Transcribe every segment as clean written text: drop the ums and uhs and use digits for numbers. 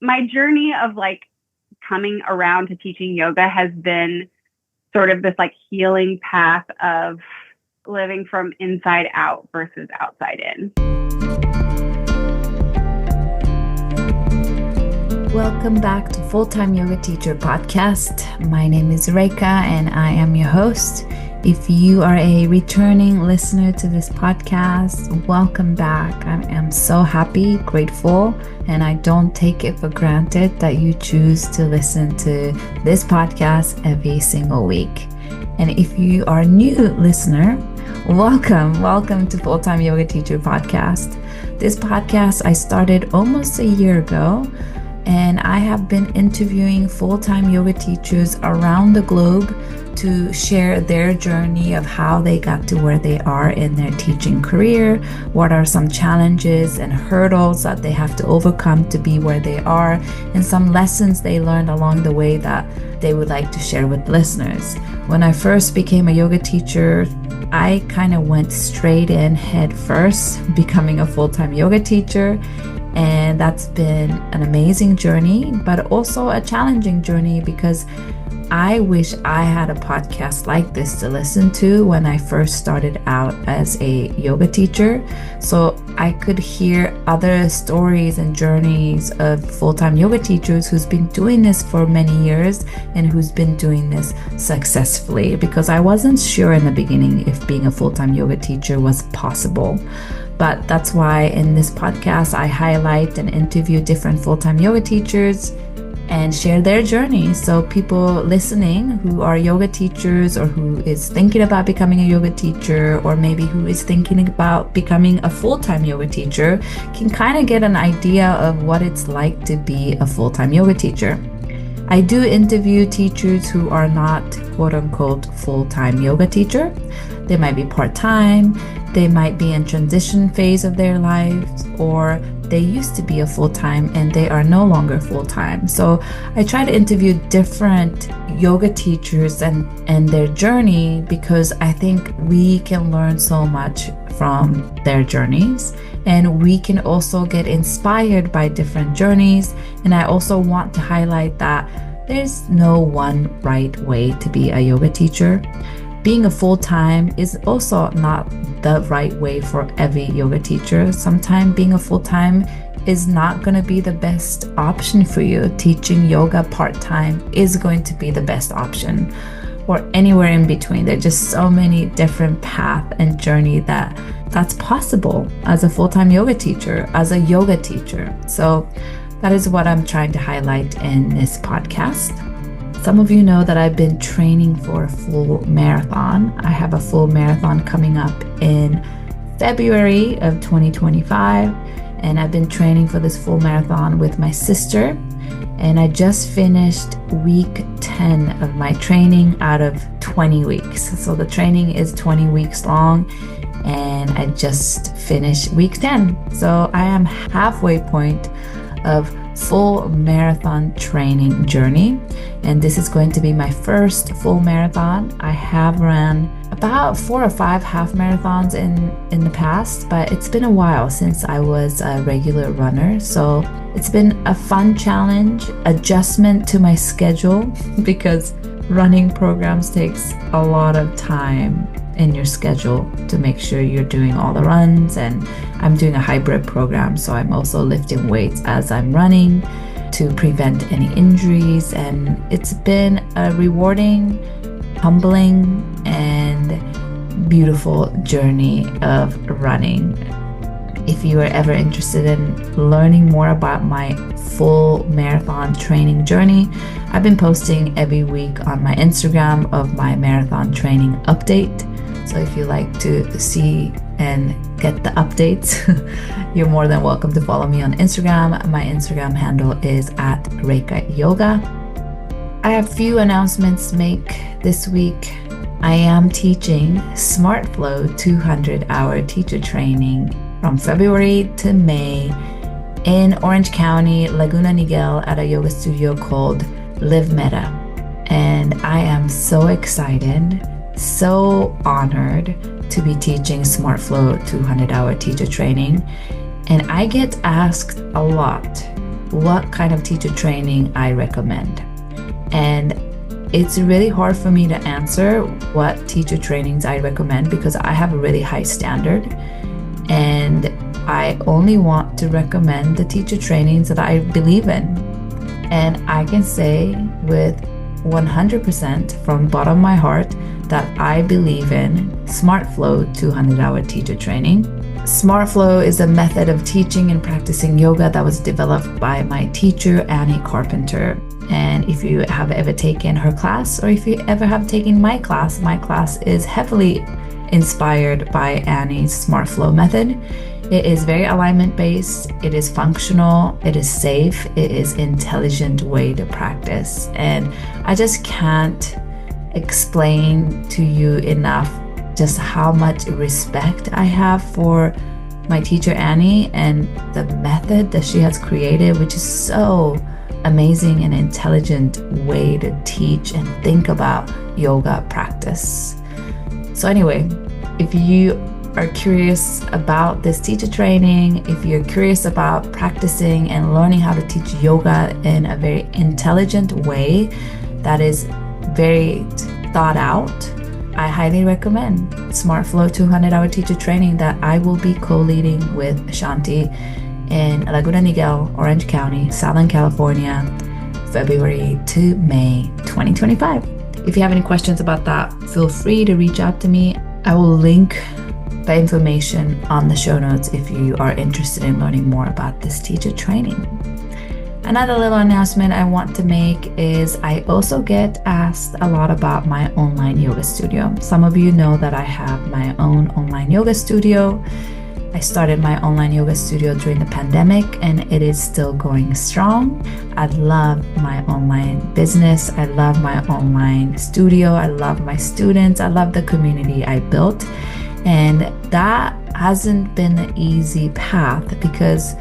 my journey of like coming around to teaching yoga has been sort of this like healing path of living from inside out versus outside in. Welcome back to Full-Time Yoga Teacher Podcast. My name is Reka and I am your host. If you are a returning listener to this podcast, welcome back. I am so happy, grateful, and I don't take it for granted that you choose to listen to this podcast every single week. And if you are a new listener, welcome to Full-Time Yoga Teacher Podcast. This podcast I started almost a year ago, and I have been interviewing full-time yoga teachers around the globe to share their journey of how they got to where they are in their teaching career, what are some challenges and hurdles that they have to overcome to be where they are, and some lessons they learned along the way that they would like to share with listeners. When I first became a yoga teacher, I kind of went straight in head first, becoming a full-time yoga teacher. And that's been an amazing journey, but also a challenging journey because I wish I had a podcast like this to listen to when I first started out as a yoga teacher. So I could hear other stories and journeys of full-time yoga teachers who's been doing this for many years and who's been doing this successfully, because I wasn't sure in the beginning if being a full-time yoga teacher was possible. But that's why in this podcast, I highlight and interview different full-time yoga teachers and share their journey. So people listening who are yoga teachers or who is thinking about becoming a yoga teacher, or maybe who is thinking about becoming a full-time yoga teacher, can kind of get an idea of what it's like to be a full-time yoga teacher. I do interview teachers who are not quote-unquote full-time yoga teacher. They might be part-time, they might be in transition phase of their lives, or they used to be a full-time and they are no longer full-time. So I try to interview different yoga teachers and their journey, because I think we can learn so much from their journeys, and we can also get inspired by different journeys. And I also want to highlight that there's no one right way to be a yoga teacher. Being a full-time is also not the right way for every yoga teacher. Sometimes being a full-time is not going to be the best option for you. Teaching yoga part-time is going to be the best option, or anywhere in between. There's just so many different paths and journey that's possible as a full-time yoga teacher, as a yoga teacher. So that is what I'm trying to highlight in this podcast. Some of you know that I've been training for a full marathon. I have a full marathon coming up in February of 2025, and I've been training for this full marathon with my sister, and I just finished week 10 of my training out of 20 weeks. So the training is 20 weeks long, and I just finished week 10. So I am halfway point of full marathon training journey, and this is going to be my first full marathon. I have run about 4 or 5 half marathons in the past, but it's been a while since I was a regular runner. So it's been a fun challenge, adjustment to my schedule, because running programs takes a lot of time in your schedule to make sure you're doing all the runs. And I'm doing a hybrid program, so I'm also lifting weights as I'm running to prevent any injuries. And it's been a rewarding, humbling, and beautiful journey of running. If you are ever interested in learning more about my full marathon training journey, I've been posting every week on my Instagram of my marathon training update. So if you like to see and get the updates, you're more than welcome to follow me on Instagram. My Instagram handle is @RekaYoga. I have a few announcements to make this week. I am teaching SmartFLOW 200-hour teacher training from February to May in Orange County, Laguna Niguel, at a yoga studio called Live Meta. And I am so excited, so honored to be teaching SmartFLOW 200-hour teacher training. And I get asked a lot, what kind of teacher training I recommend. And it's really hard for me to answer what teacher trainings I recommend because I have a really high standard, and I only want to recommend the teacher trainings that I believe in. And I can say with 100% from bottom of my heart that I believe in SmartFLOW 200-hour teacher training. SmartFLOW is a method of teaching and practicing yoga that was developed by my teacher, Annie Carpenter. And if you have ever taken her class, or if you ever have taken my class is heavily inspired by Annie's SmartFLOW method. It is very alignment based, it is functional, it is safe, it is intelligent way to practice. And I just can't explain to you enough just how much respect I have for my teacher Annie and the method that she has created, which is so amazing and intelligent way to teach and think about yoga practice. So anyway, if you are curious about this teacher training, if you're curious about practicing and learning how to teach yoga in a very intelligent way that is very thought out, I highly recommend SmartFLOW 200-hour teacher training that I will be co-leading with Shanti in Laguna Niguel, Orange County, Southern California, February to May 2025. If you have any questions about that, feel free to reach out to me. I will link the information on the show notes if you are interested in learning more about this teacher training. Another little announcement I want to make is I also get asked a lot about my online yoga studio. Some of you know that I have my own online yoga studio. I started my online yoga studio during the pandemic, and it is still going strong. I love my online business. I love my online studio. I love my students. I love the community I built. And that hasn't been an easy path because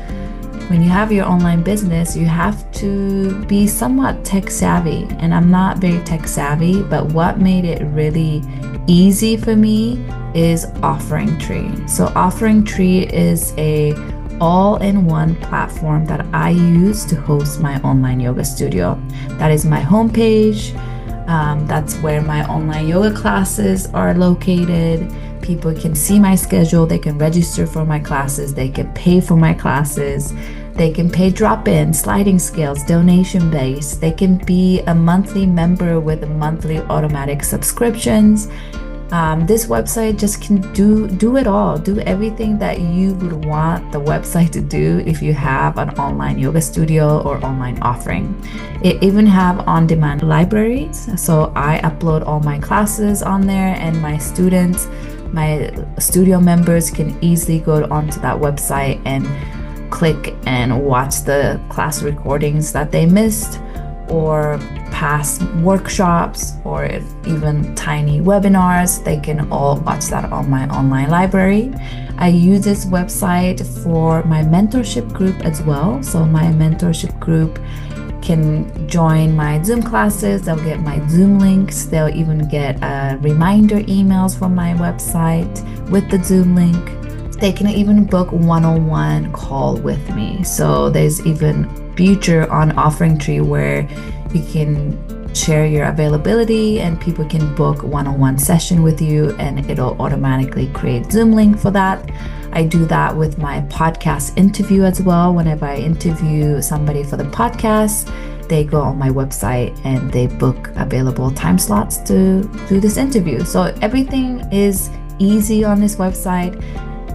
when you have your online business, you have to be somewhat tech savvy. And I'm not very tech savvy, but what made it really easy for me is Offering Tree. So Offering Tree is a all-in-one platform that I use to host my online yoga studio. That is my homepage. That's where my online yoga classes are located. People can see my schedule. They can register for my classes. They can pay for my classes. They can pay drop-in, sliding scales, donation-based. They can be a monthly member with monthly automatic subscriptions. This website just can do it all, do everything that you would want the website to do if you have an online yoga studio or online offering. It even have on-demand libraries, so I upload all my classes on there, and my students, my studio members can easily go onto that website and click and watch the class recordings that they missed, or past workshops, or even tiny webinars. They can all watch that on my online library. I use this website for my mentorship group as well. So my mentorship group can join my Zoom classes. They'll get my Zoom links. They'll even get reminder emails from my website with the Zoom link. They can even book one-on-one call with me. So there's even feature on Offering Tree where you can share your availability and people can book one-on-one session with you, and it'll automatically create Zoom link for that. I do that with my podcast interview as well. Whenever I interview somebody for the podcast, they go on my website and they book available time slots to do this interview. So everything is easy on this website.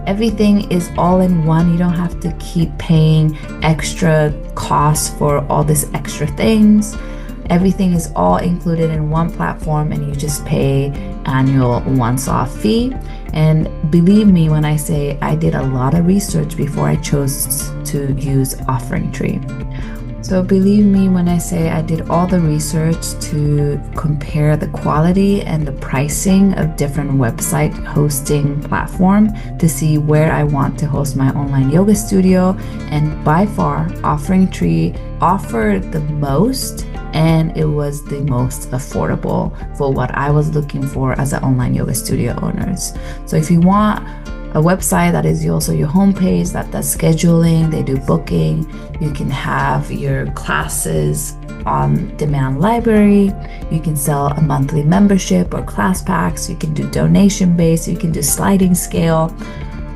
Everything is all in one. You don't have to keep paying extra costs for all these extra things. Everything is all included in one platform, and you just pay annual once-off fee. And believe me when I say I did a lot of research before I chose to use Offering Tree. So believe me when I say I did all the research to compare the quality and the pricing of different website hosting platform to see where I want to host my online yoga studio. And by far, Offering Tree offered the most, and it was the most affordable for what I was looking for as an online yoga studio owners. So if you want a website that is also your homepage that does scheduling, they do booking. You can have your classes on demand library. You can sell a monthly membership or class packs. You can do donation based. You can do sliding scale.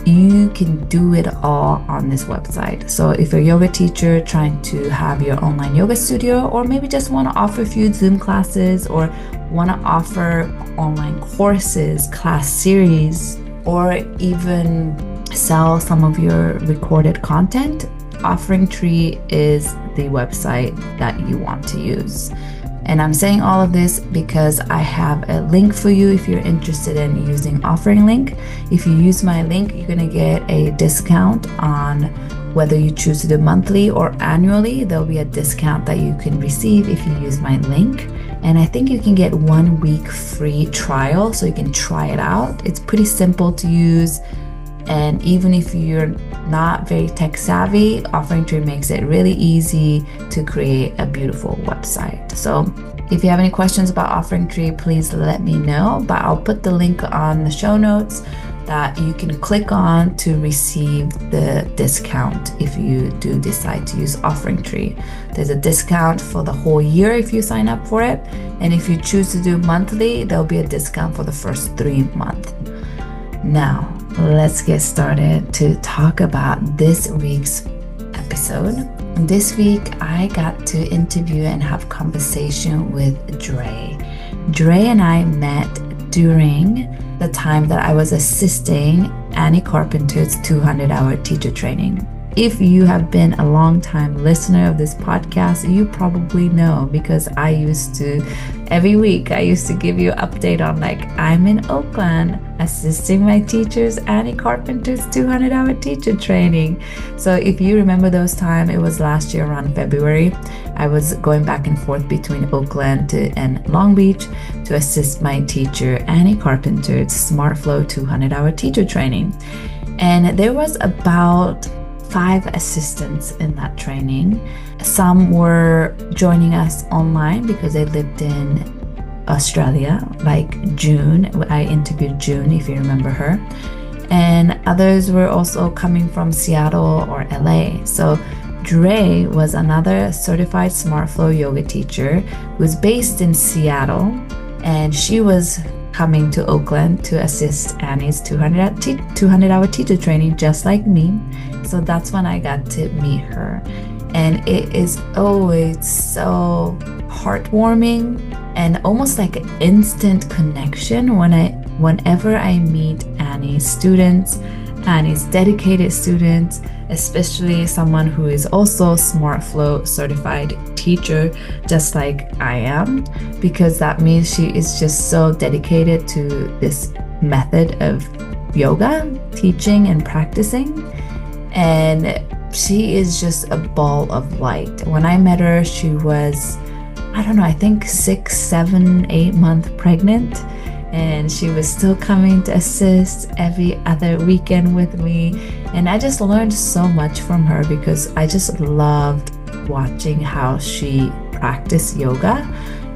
You can do it all on this website. So if you're a yoga teacher trying to have your online yoga studio, or maybe just want to offer a few Zoom classes, or want to offer online courses, class series, or even sell some of your recorded content, Offering Tree is the website that you want to use. And I'm saying all of this because I have a link for you if you're interested in using Offering Link. If you use my link, you're going to get a discount on whether you choose to do monthly or annually. There'll be a discount that you can receive if you use my link. And I think you can get 1 week free trial, so you can try it out. It's pretty simple to use. And even if you're not very tech savvy, Offering Tree makes it really easy to create a beautiful website. So if you have any questions about Offering Tree, please let me know. But I'll put the link on the show notes that you can click on to receive the discount if you do decide to use Offering Tree. There's a discount for the whole year if you sign up for it. And if you choose to do monthly, there'll be a discount for the first 3 months. Now, let's get started to talk about this week's episode. This week, I got to interview and have conversation with Dre. Dre and I met during the time that I was assisting Annie Carpenter's 200-hour teacher training. If you have been a long-time listener of this podcast, you probably know, because I used to, every week, I used to give you an update on I'm in Oakland assisting my teachers, Annie Carpenter's 200-hour teacher training. So if you remember those times, it was last year around February. I was going back and forth between Oakland and Long Beach to assist my teacher, Annie Carpenter's SmartFLOW 200-hour teacher training. And there was about 5 assistants in that training. Some were joining us online because they lived in Australia, like June. I interviewed June, if you remember her. And others were also coming from Seattle or LA. So Dre was another certified SmartFLOW yoga teacher who was based in Seattle, and she was coming to Oakland to assist Annie's 200-hour teacher training, just like me. So that's when I got to meet her. And it is always so heartwarming and almost like an instant connection whenever I meet Annie's students, Annie's dedicated students, especially someone who is also SmartFLOW certified teacher, just like I am, because that means she is just so dedicated to this method of yoga, teaching and practicing. And she is just a ball of light. When I met her, she was, I think 6, 7, 8 months pregnant. And she was still coming to assist every other weekend with me. And I just learned so much from her because I just loved watching how she practiced yoga,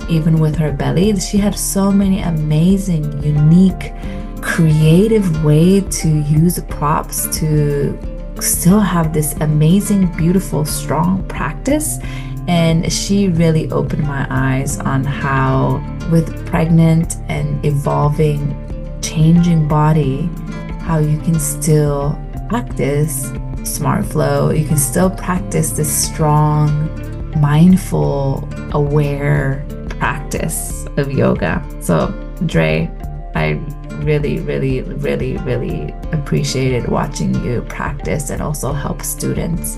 even with her belly. She had so many amazing, unique, creative way to use props to still have this amazing, beautiful, strong practice. And she really opened my eyes on how, with pregnant and evolving, changing body, how you can still practice SmartFLOW. You can still practice this strong, mindful, aware practice of yoga. So, Dre, I really, really, really, really appreciated watching you practice and also help students.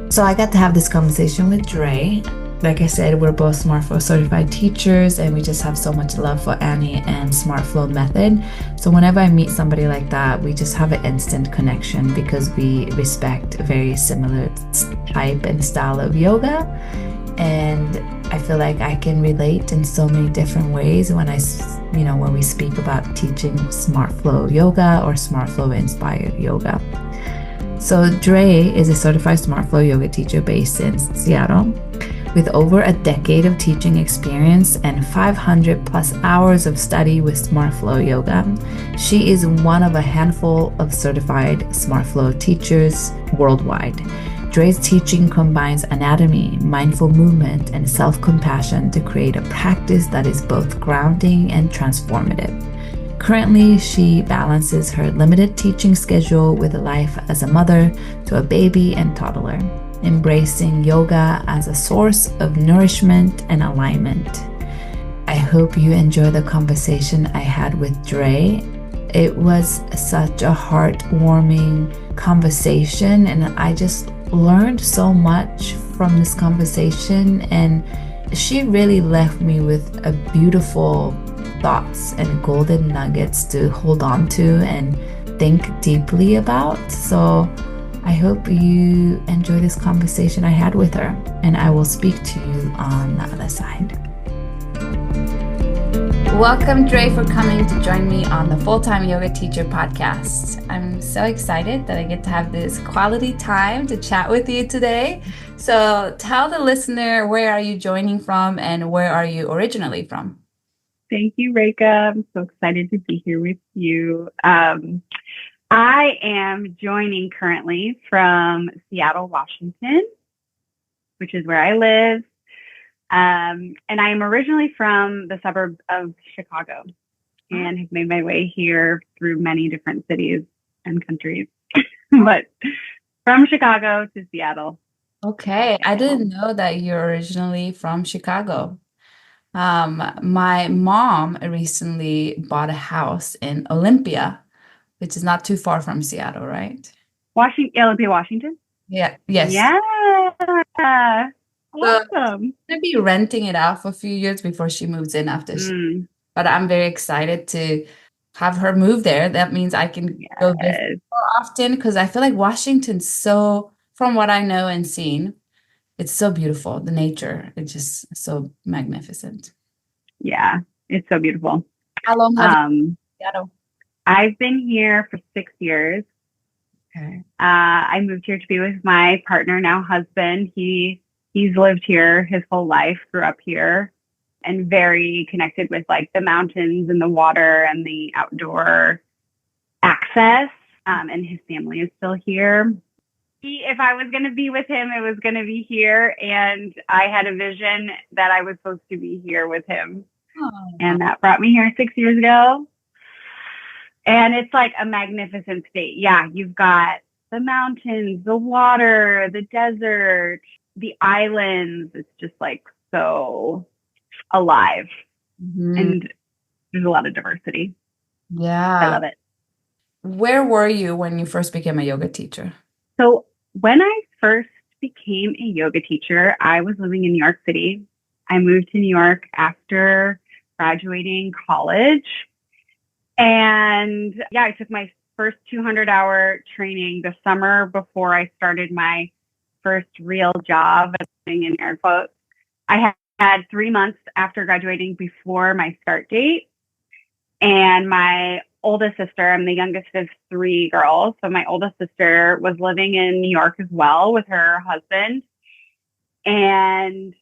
So I got to have this conversation with Dre. Like I said, we're both SmartFLOW certified teachers, and we just have so much love for Annie and SmartFLOW method. So whenever I meet somebody like that, we just have an instant connection because we respect a very similar type and style of yoga. And I feel like I can relate in so many different ways when when we speak about teaching SmartFLOW yoga or SmartFLOW inspired yoga. So Dre is a certified SmartFLOW yoga teacher based in Seattle. With over a decade of teaching experience and 500 plus hours of study with SmartFLOW yoga, she is one of a handful of certified SmartFLOW teachers worldwide. Dre's teaching combines anatomy, mindful movement, and self-compassion to create a practice that is both grounding and transformative. Currently, she balances her limited teaching schedule with a life as a mother to a baby and toddler, embracing yoga as a source of nourishment and alignment. I hope you enjoy the conversation I had with Dre. It was such a heartwarming conversation, and I just learned so much from this conversation, and she really left me with a beautiful thoughts and golden nuggets to hold on to and think deeply about. So I hope you enjoy this conversation I had with her, and I will speak to you on the other side. Welcome, Dre, for coming to join me on the Full-Time Yoga Teacher podcast. I'm so excited that I get to have this quality time to chat with you today. So tell the listener, where are you joining from and where are you originally from? Thank you, Reka. I'm so excited to be here with you. I am joining currently from Seattle, Washington, which is where I live. And I am originally from the suburb of Chicago and have made my way here through many different cities and countries, but from Chicago to Seattle. Okay. I didn't know that you're originally from Chicago. My mom recently bought a house in Olympia, which is not too far from Seattle, right? Olympia, Washington? Yeah. Yes. Yeah. So Awesome. I'm going to be renting it out for a few years before she moves in after but I'm very excited to have her move there. That means I can go visit more often, because I feel like Washington's so, from what I know and seen, it's so beautiful. The nature, it's just so magnificent. Yeah, it's so beautiful. How long have you been in Seattle? I've been here for 6 years. Okay. I moved here to be with my partner, now husband. He's lived here his whole life, grew up here, and very connected with like the mountains and the water and the outdoor access. And his family is still here. If I was going to be with him, it was going to be here. And I had a vision that I was supposed to be here with him. And that brought me here 6 years ago. And it's like a magnificent state. Yeah, you've got the mountains, the water, the desert, the islands. It's just like so alive. And there's a lot of diversity. Yeah. I love it. Where were you when you first became a yoga teacher? So when I first became a yoga teacher, I was living in New York City. I moved to New York after graduating college. And yeah, I took my first 200-hour training the summer before I started my first real job, in air quotes. I had 3 months after graduating before my start date. And my oldest sister, I'm the youngest of 3 girls. So my oldest sister was living in New York as well with her husband. And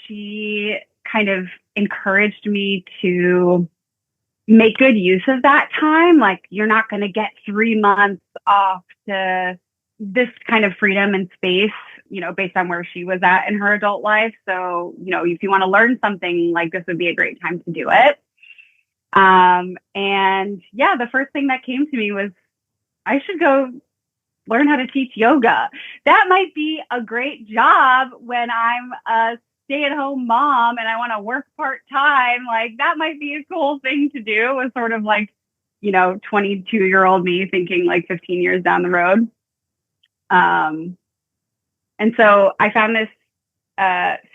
she kind of encouraged me to make good use of that time. Like, you're not going to get 3 months off to this kind of freedom and space, you know, based on where she was at in her adult life. So, you know, if you want to learn something, like, this would be a great time to do it. And yeah, the first thing that came to me was I should go learn how to teach yoga. That might be a great job when I'm a stay-at-home mom and I want to work part-time. Like, that might be a cool thing to do, was sort of like, you know, 22-year-old me thinking like 15 years down the road. And so I found this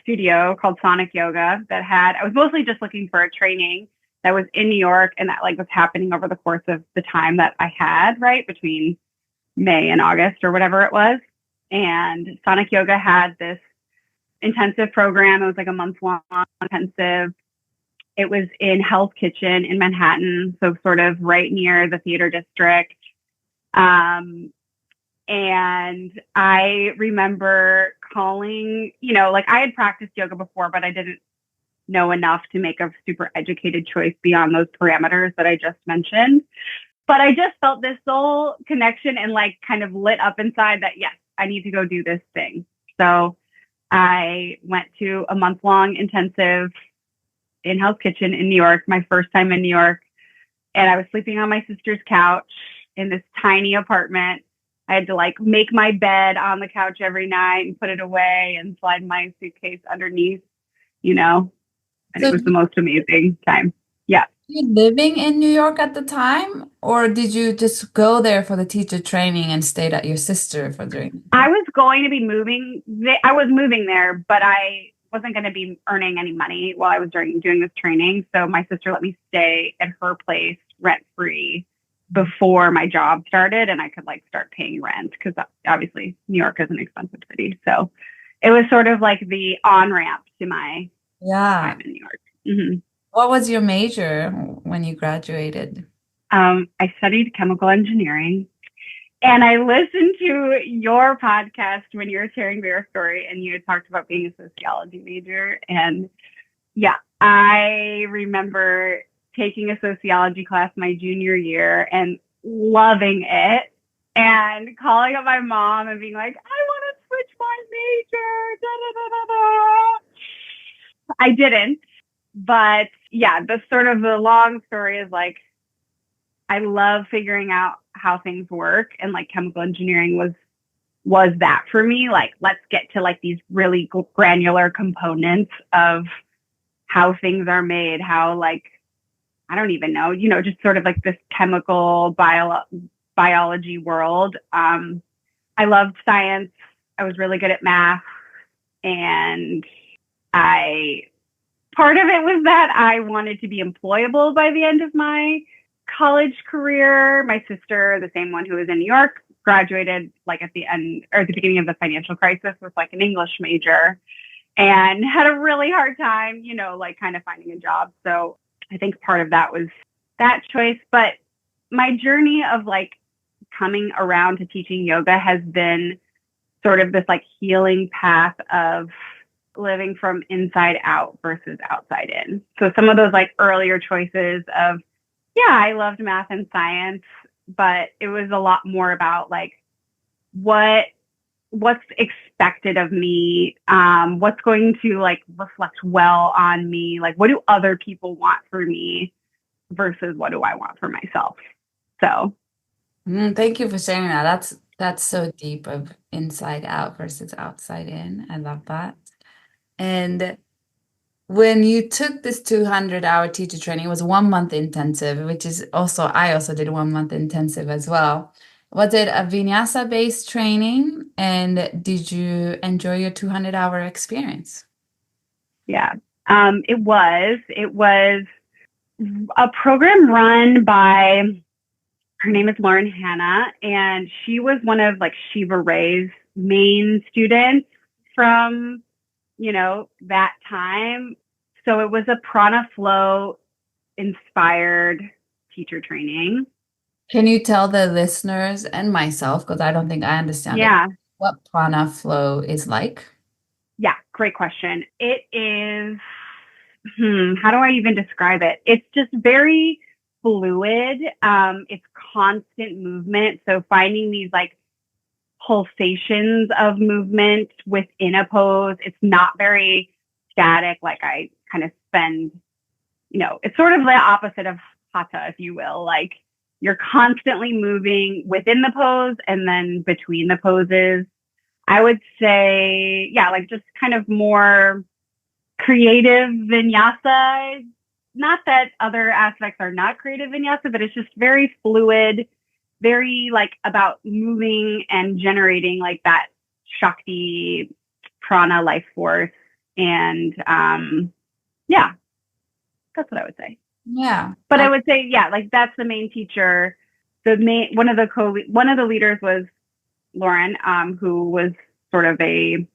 studio called Sonic Yoga that I was mostly just looking for a training that was in New York and that like was happening over the course of the time that I had, right, between May and August or whatever it was. And Sonic Yoga had this intensive program. It was like a month-long intensive. It was in Hell's Kitchen in Manhattan, so sort of right near the theater district. And I remember calling, like I had practiced yoga before, but I didn't know enough to make a super educated choice beyond those parameters that I just mentioned. But I just felt this soul connection and like kind of lit up inside that, yes, I need to go do this thing. So I went to a month-long intensive in-house kitchen in New York, my first time in New York. And I was sleeping on my sister's couch in this tiny apartment. I had to like make my bed on the couch every night and put it away and slide my suitcase underneath, and So it was the most amazing time. Yeah. you living in New York at the time, or did you just go there for the teacher training and stayed at your sister for during? I was going to be moving. I was moving there, but I wasn't going to be earning any money while I was doing this training. So my sister let me stay at her place rent free before my job started, and I could like start paying rent because obviously New York is an expensive city. So it was sort of like the on ramp to my time in New York. Mm-hmm. What was your major when you graduated? I studied chemical engineering, and I listened to your podcast when you were sharing your story, and you had talked about being a sociology major. And yeah, I remember taking a sociology class my junior year and loving it and calling up my mom and being like, I want to switch my major. Da, da, da, da, da. I didn't. But yeah, the sort of the long story is like, I love figuring out how things work. And like chemical engineering was that for me. Like, let's get to like these really granular components of how things are made, how like, I don't even know, just sort of like this chemical biology world. I loved science. I was really good at math. And part of it was that I wanted to be employable by the end of my college career. My sister, the same one who was in New York, graduated like at the end or at the beginning of the financial crisis with like an English major and had a really hard time, like kind of finding a job. So I think part of that was that choice. But my journey of like coming around to teaching yoga has been sort of this like healing path of living from inside out versus outside in. So some of those like earlier choices of, yeah, I loved math and science, but it was a lot more about like what's expected of me, what's going to like reflect well on me, like what do other people want for me versus what do I want for myself. So thank you for sharing that. That's so deep of inside out versus outside in. I love that. And when you took this 200-hour teacher training, it was 1 month intensive, which is also, I also did 1 month intensive as well. Was it a vinyasa-based training? And did you enjoy your 200-hour experience? Yeah, it was a program run by, her name is Lauren Hanna, and she was one of like Shiva Ray's main students from that time. So it was a prana flow inspired teacher training. Can you tell the listeners and myself, because I don't think I understand it, what prana flow is like? Yeah, great question. It is, how do I even describe it? It's just very fluid. It's constant movement. So finding these like pulsations of movement within a pose. It's not very static. Like I kind of spend, it's sort of the opposite of hatha, if you will. Like you're constantly moving within the pose and then between the poses. I would say, yeah, like just kind of more creative vinyasa. Not that other aspects are not creative vinyasa, but it's just very fluid, very like about moving and generating like that Shakti prana life force. And yeah, that's what I would say. Yeah. But I would say, yeah, like that's the main teacher. One of the leaders was Lauren, who was sort of a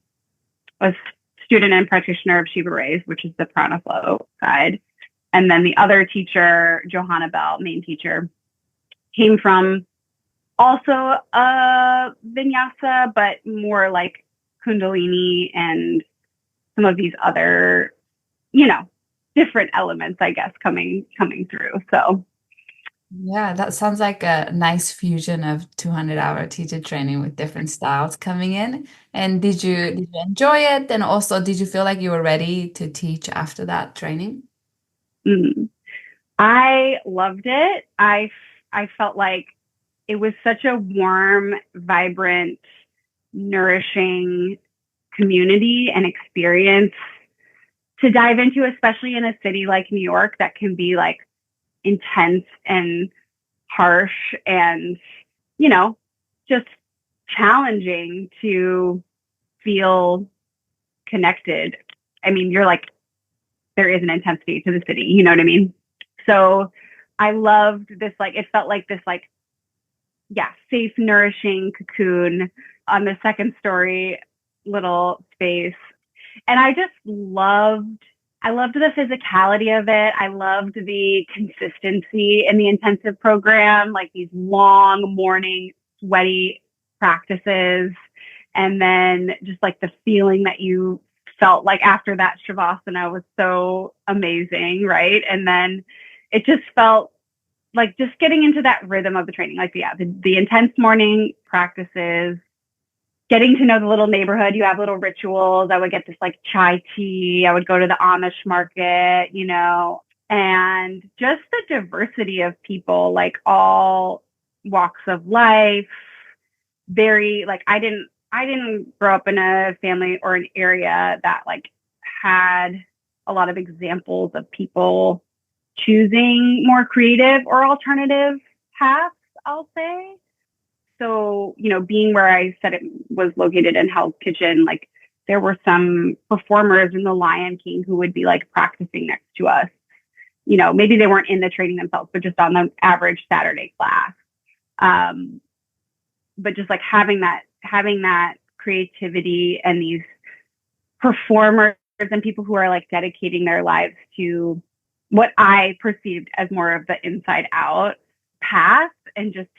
student and practitioner of Shiva Ray's, which is the prana flow side. And then the other teacher, Johanna Bell, main teacher, came from also vinyasa, but more like kundalini and some of these other, different elements, I guess, coming through. So Yeah, that sounds like a nice fusion of 200-hour teacher training with different styles coming in. And did you enjoy it? And also, did you feel like you were ready to teach after that training? mm, I loved it. I felt like it was such a warm, vibrant, nourishing community and experience to dive into, especially in a city like New York that can be like intense and harsh and, you know, just challenging to feel connected. I mean, you're like, there is an intensity to the city, you know what I mean? So I loved this, like, it felt like this, like, yeah, safe, nourishing cocoon on the second story little space. And I loved the physicality of it. I loved the consistency in the intensive program, like these long morning sweaty practices. And then just like the feeling that you felt like after that Shavasana was so amazing, right? And then it just felt like just getting into that rhythm of the training, like, yeah, the intense morning practices, getting to know the little neighborhood. You have little rituals. I would get this like chai tea. I would go to the Amish market, and just the diversity of people, like all walks of life. Very like I didn't grow up in a family or an area that like had a lot of examples of people choosing more creative or alternative paths, I'll say. So, being where I said it was located in Hell's Kitchen, like there were some performers in the Lion King who would be like practicing next to us. Maybe they weren't in the training themselves, but just on the average Saturday class. But just like having that creativity and these performers and people who are like dedicating their lives to what I perceived as more of the inside out path, and just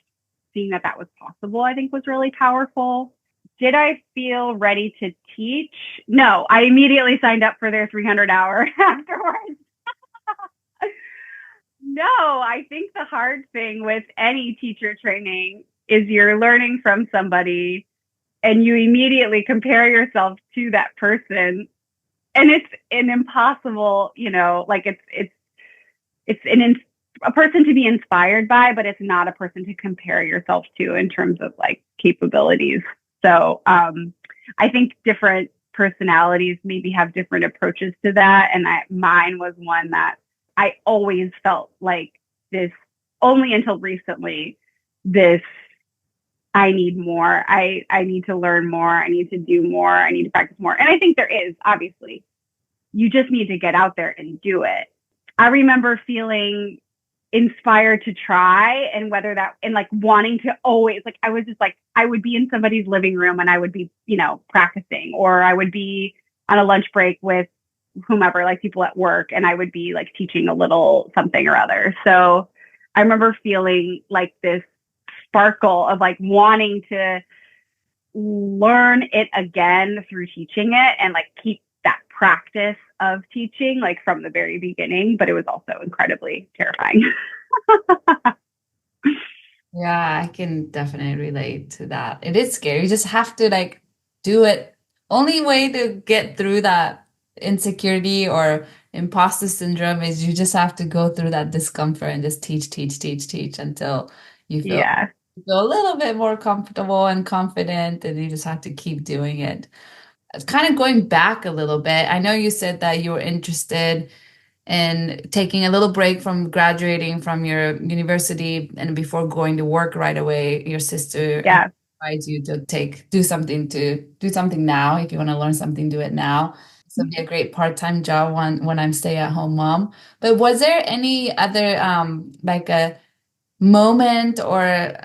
seeing that was possible, I think was really powerful. Did I feel ready to teach? No, I immediately signed up for their 300-hour afterwards. No, I think the hard thing with any teacher training is you're learning from somebody and you immediately compare yourself to that person. And it's an impossible, like it's a person to be inspired by, but it's not a person to compare yourself to in terms of like capabilities. So I think different personalities maybe have different approaches to that. And mine was one that I always felt like this, only until recently, this, I need more. I need to learn more. I need to do more. I need to practice more. And I think there is, obviously. You just need to get out there and do it. I remember feeling inspired to try, and whether that, and like wanting to always, like, I was just like, I would be in somebody's living room and I would be, practicing, or I would be on a lunch break with whomever, like people at work, and I would be like teaching a little something or other. So I remember feeling like this sparkle of like wanting to learn it again through teaching it, and like keep that practice of teaching like from the very beginning, but it was also incredibly terrifying. Yeah, I can definitely relate to that. It is scary. You just have to like do it. Only way to get through that insecurity or imposter syndrome is you just have to go through that discomfort and just teach until you feel, Yeah. a little bit more comfortable and confident, and you just have to keep doing it. Kind of going back a little bit, I know you said that you were interested in taking a little break from graduating from your university, and before going to work right away, your sister Yeah. advised you to do something now. If you want to learn something, do it now. This would be a great part-time job when I'm stay-at-home mom. But was there any other like a moment, or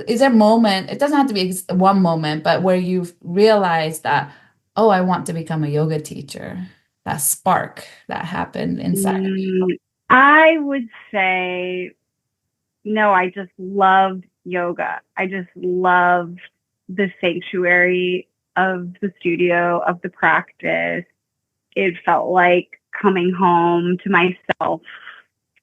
is there a moment, it doesn't have to be one moment, but where you've realized that, oh, I want to become a yoga teacher, that spark that happened inside of you? I would say no, I just loved yoga. I just loved the sanctuary of the studio, of the practice. It felt like coming home to myself,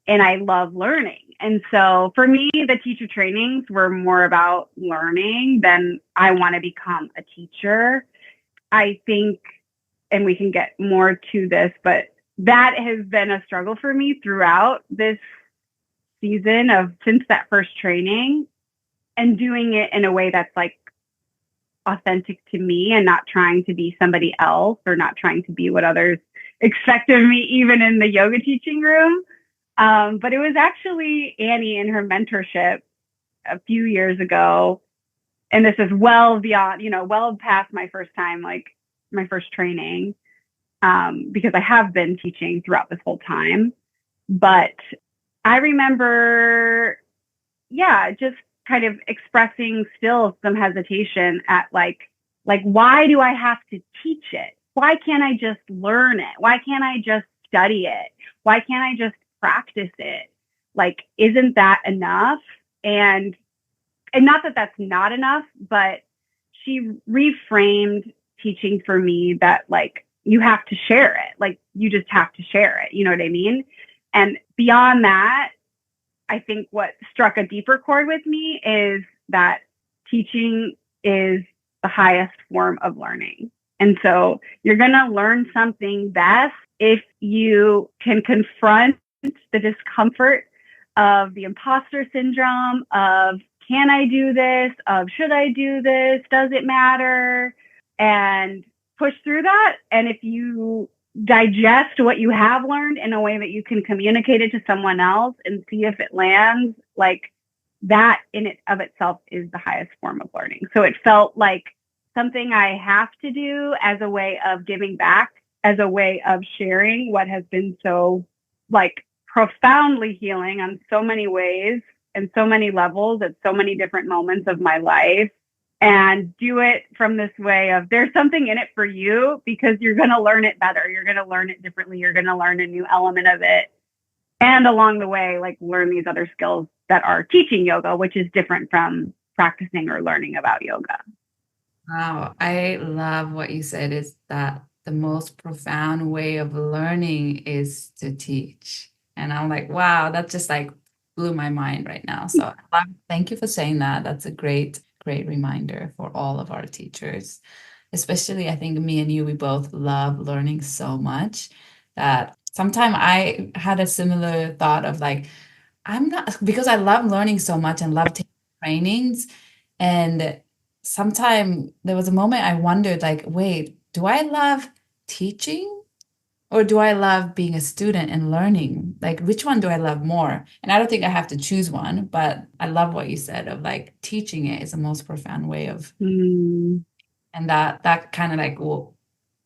and I love learning. And so for me, the teacher trainings were more about learning than I want to become a teacher. I think, and we can get more to this, but that has been a struggle for me throughout this season of since that first training, and doing it in a way that's like authentic to me and not trying to be somebody else or not trying to be what others expect of me, even in the yoga teaching room. But it was actually Annie in her mentorship a few years ago. And this is well beyond, well past my first time, like my first training, because I have been teaching throughout this whole time. But I remember, just kind of expressing still some hesitation at like, why do I have to teach it? Why can't I just learn it? Why can't I just study it? Why can't I just practice it? Like, isn't that enough? And not that that's not enough, but she reframed teaching for me that like, you have to share it. Like, you just have to share it. You know what I mean? And beyond that, I think what struck a deeper chord with me is that teaching is the highest form of learning. And so you're going to learn something best if you can confront the discomfort of the imposter syndrome of, can I do this? Of, should I do this? Does it matter? And push through that. And if you digest what you have learned in a way that you can communicate it to someone else and see if it lands, like, that in it of itself is the highest form of learning. So it felt like something I have to do as a way of giving back, as a way of sharing what has been so like profoundly healing on so many ways and so many levels at so many different moments of my life. And do it from this way of, there's something in it for you because you're going to learn it better. You're going to learn it differently. You're going to learn a new element of it. And along the way, like, learn these other skills that are teaching yoga, which is different from practicing or learning about yoga. Wow. I love what you said, is that the most profound way of learning is to teach. And I'm like, wow, that just like blew my mind right now. So thank you for saying that. That's a great reminder for all of our teachers, especially I think me and you, we both love learning so much that sometimes I had a similar thought of like, I'm not, because I love learning so much and love taking trainings. And sometimes there was a moment I wondered, like, wait, do I love teaching or do I love being a student and learning? Like, which one do I love more? And I don't think I have to choose one, but I love what you said of like, teaching it is the most profound way of, and that kind of like, well,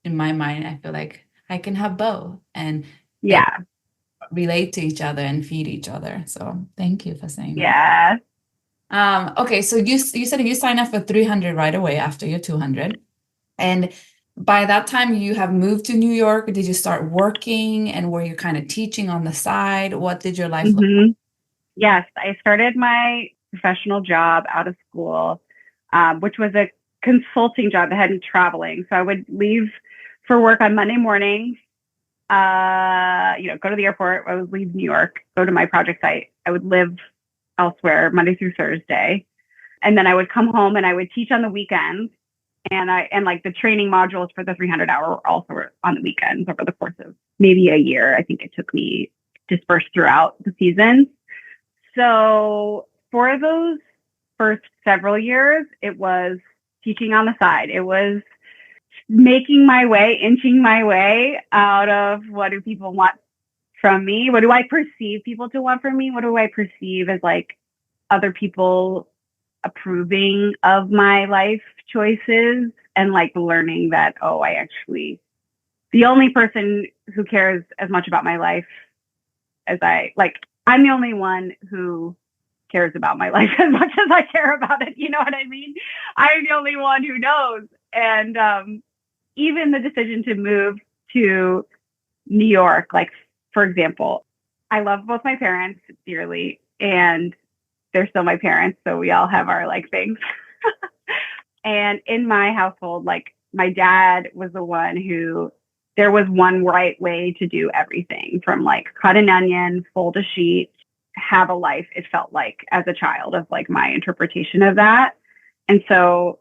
in my mind, I feel like I can have both and relate to each other and feed each other. So thank you for saying that. Okay, so you said you signed up for 300 right away after your 200. And by that time, you have moved to New York. Did you start working, and were you kind of teaching on the side? What did your life look like? Yes, I started my professional job out of school, which was a consulting job that had me traveling. So I would leave for work on Monday morning, go to the airport. I would leave New York, go to my project site. I would live elsewhere Monday through Thursday. And then I would come home and I would teach on the weekends. And like the training modules for the 300 hour were also on the weekends over the course of maybe a year. I think it took me dispersed throughout the seasons. So for those first several years, it was teaching on the side. It was making my way, inching my way out of, what do people want from me? What do I perceive people to want from me? What do I perceive as like other people approving of my life choices, and like learning that, the only person who cares as much about my life as I'm the only one who cares about my life as much as I care about it. You know what I mean? I'm the only one who knows. And even the decision to move to New York, like, for example, I love both my parents dearly, and they're still my parents. So we all have our like things. And in my household, like my dad was the one who there was one right way to do everything from like cut an onion, fold a sheet, have a life. It felt like as a child of like my interpretation of that. And so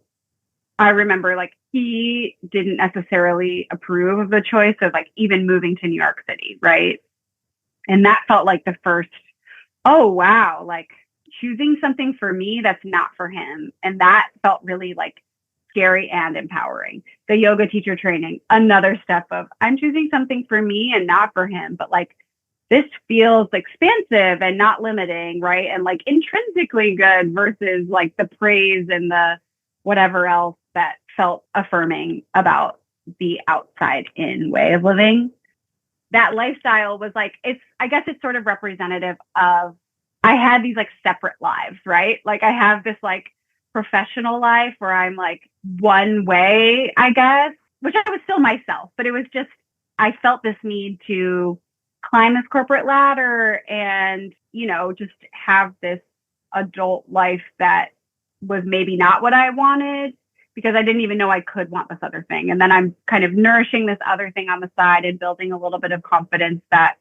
I remember like he didn't necessarily approve of the choice of like even moving to New York City. Right. And that felt like the first, oh, wow, like choosing something for me that's not for him. And that felt really like scary and empowering. The yoga teacher training, another step of I'm choosing something for me and not for him, but like this feels expansive and not limiting, right? And like intrinsically good versus like the praise and the whatever else that felt affirming about the outside in way of living. That lifestyle was like, I guess it's sort of representative of, I had these like separate lives, right? Like I have this like professional life where I'm like one way, I guess, which I was still myself, but it was just, I felt this need to climb this corporate ladder and, you know, just have this adult life that was maybe not what I wanted because I didn't even know I could want this other thing. And then I'm kind of nourishing this other thing on the side and building a little bit of confidence that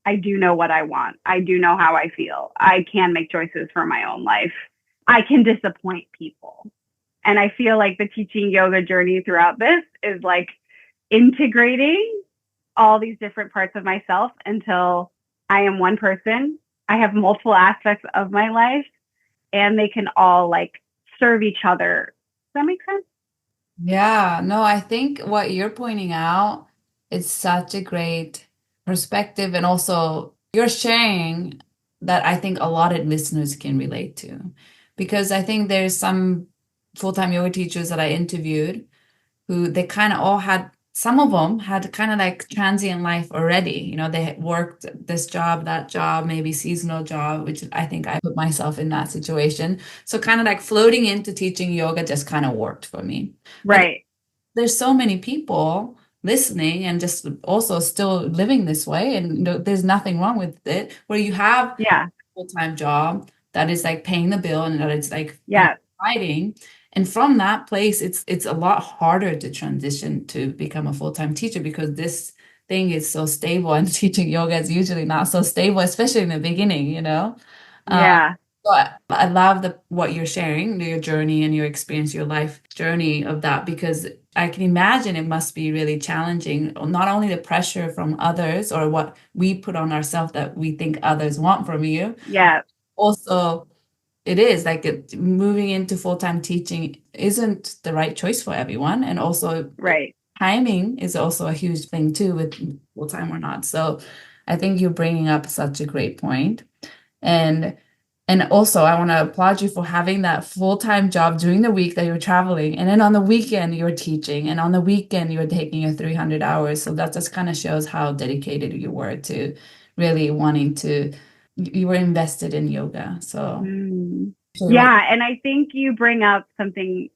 I do know what I want. I do know how I feel. I can make choices for my own life. I can disappoint people. And I feel like the teaching yoga journey throughout this is like integrating all these different parts of myself until I am one person. I have multiple aspects of my life and they can all like serve each other. Does that make sense? Yeah, no, I think what you're pointing out is such a great perspective. And also, you're sharing that I think a lot of listeners can relate to. Because I think there's some full-time yoga teachers that I interviewed who they kind of all had, some of them had kind of like transient life already. You know, they had worked this job, that job, maybe seasonal job, which I think I put myself in that situation. So kind of like floating into teaching yoga just kind of worked for me. Right. But there's so many people listening and just also still living this way. And you know, there's nothing wrong with it, where you have Yeah. a full-time job that is like paying the bill and that it's like Yeah. providing. And from that place, it's a lot harder to transition to become a full-time teacher because this thing is so stable and teaching yoga is usually not so stable, especially in the beginning, you know? Yeah. So I love what you're sharing, your journey and your experience, your life journey of that, because I can imagine it must be really challenging, not only the pressure from others or what we put on ourselves that we think others want from you. Yeah. Also, it is like moving into full-time teaching isn't the right choice for everyone. And also Right. timing is also a huge thing too with full-time or not. So I think you're bringing up such a great point. And also, I want to applaud you for having that full-time job during the week that you're traveling. And then on the weekend, you're teaching. And on the weekend, you're taking your 300 hours. So that just kind of shows how dedicated you were to really wanting to, you were invested in yoga. So, Yeah. And I think you bring up something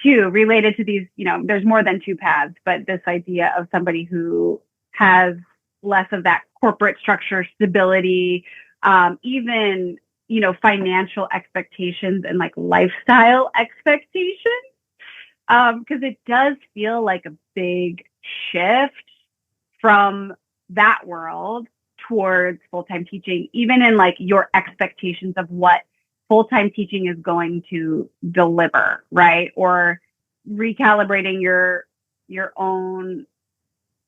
too related to these, you know, there's more than two paths, but this idea of somebody who has less of that corporate structure, stability, even, you know, financial expectations and like lifestyle expectations. Because it does feel like a big shift from that world towards full-time teaching, even in like your expectations of what full-time teaching is going to deliver, right? Or recalibrating your own,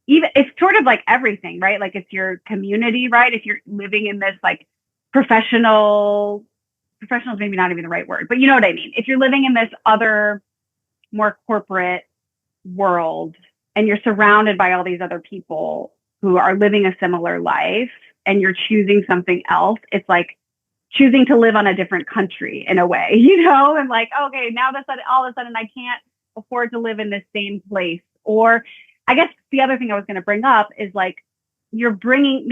even it's sort of like everything, right? Like it's your community, right? If you're living in this like professional is maybe not even the right word, but you know what I mean? If you're living in this other more corporate world and you're surrounded by all these other people who are living a similar life and you're choosing something else, it's like choosing to live on a different country in a way, you know, and like, okay, now all of a sudden I can't afford to live in this same place. Or I guess the other thing I was going to bring up is like, you're bringing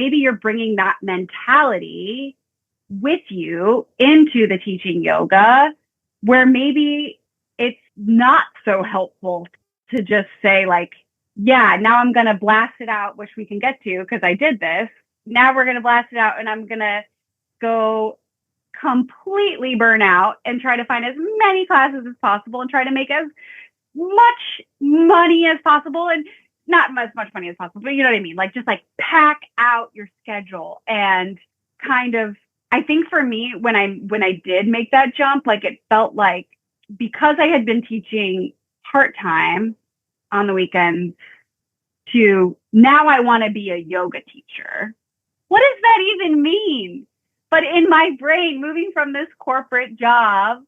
that mentality with you into the teaching yoga, where maybe it's not so helpful to just say like, yeah, now I'm going to blast it out, which we can get to because I did this. Now we're going to blast it out and I'm going to go completely burn out and try to find as many classes as possible and try to make as much money as possible, and not as much money as possible, but you know what I mean? Like, just like pack out your schedule and kind of, I think for me, when I did make that jump, like it felt like, because I had been teaching part-time on the weekends, to now I want to be a yoga teacher. What does that even mean? But in my brain, moving from this corporate job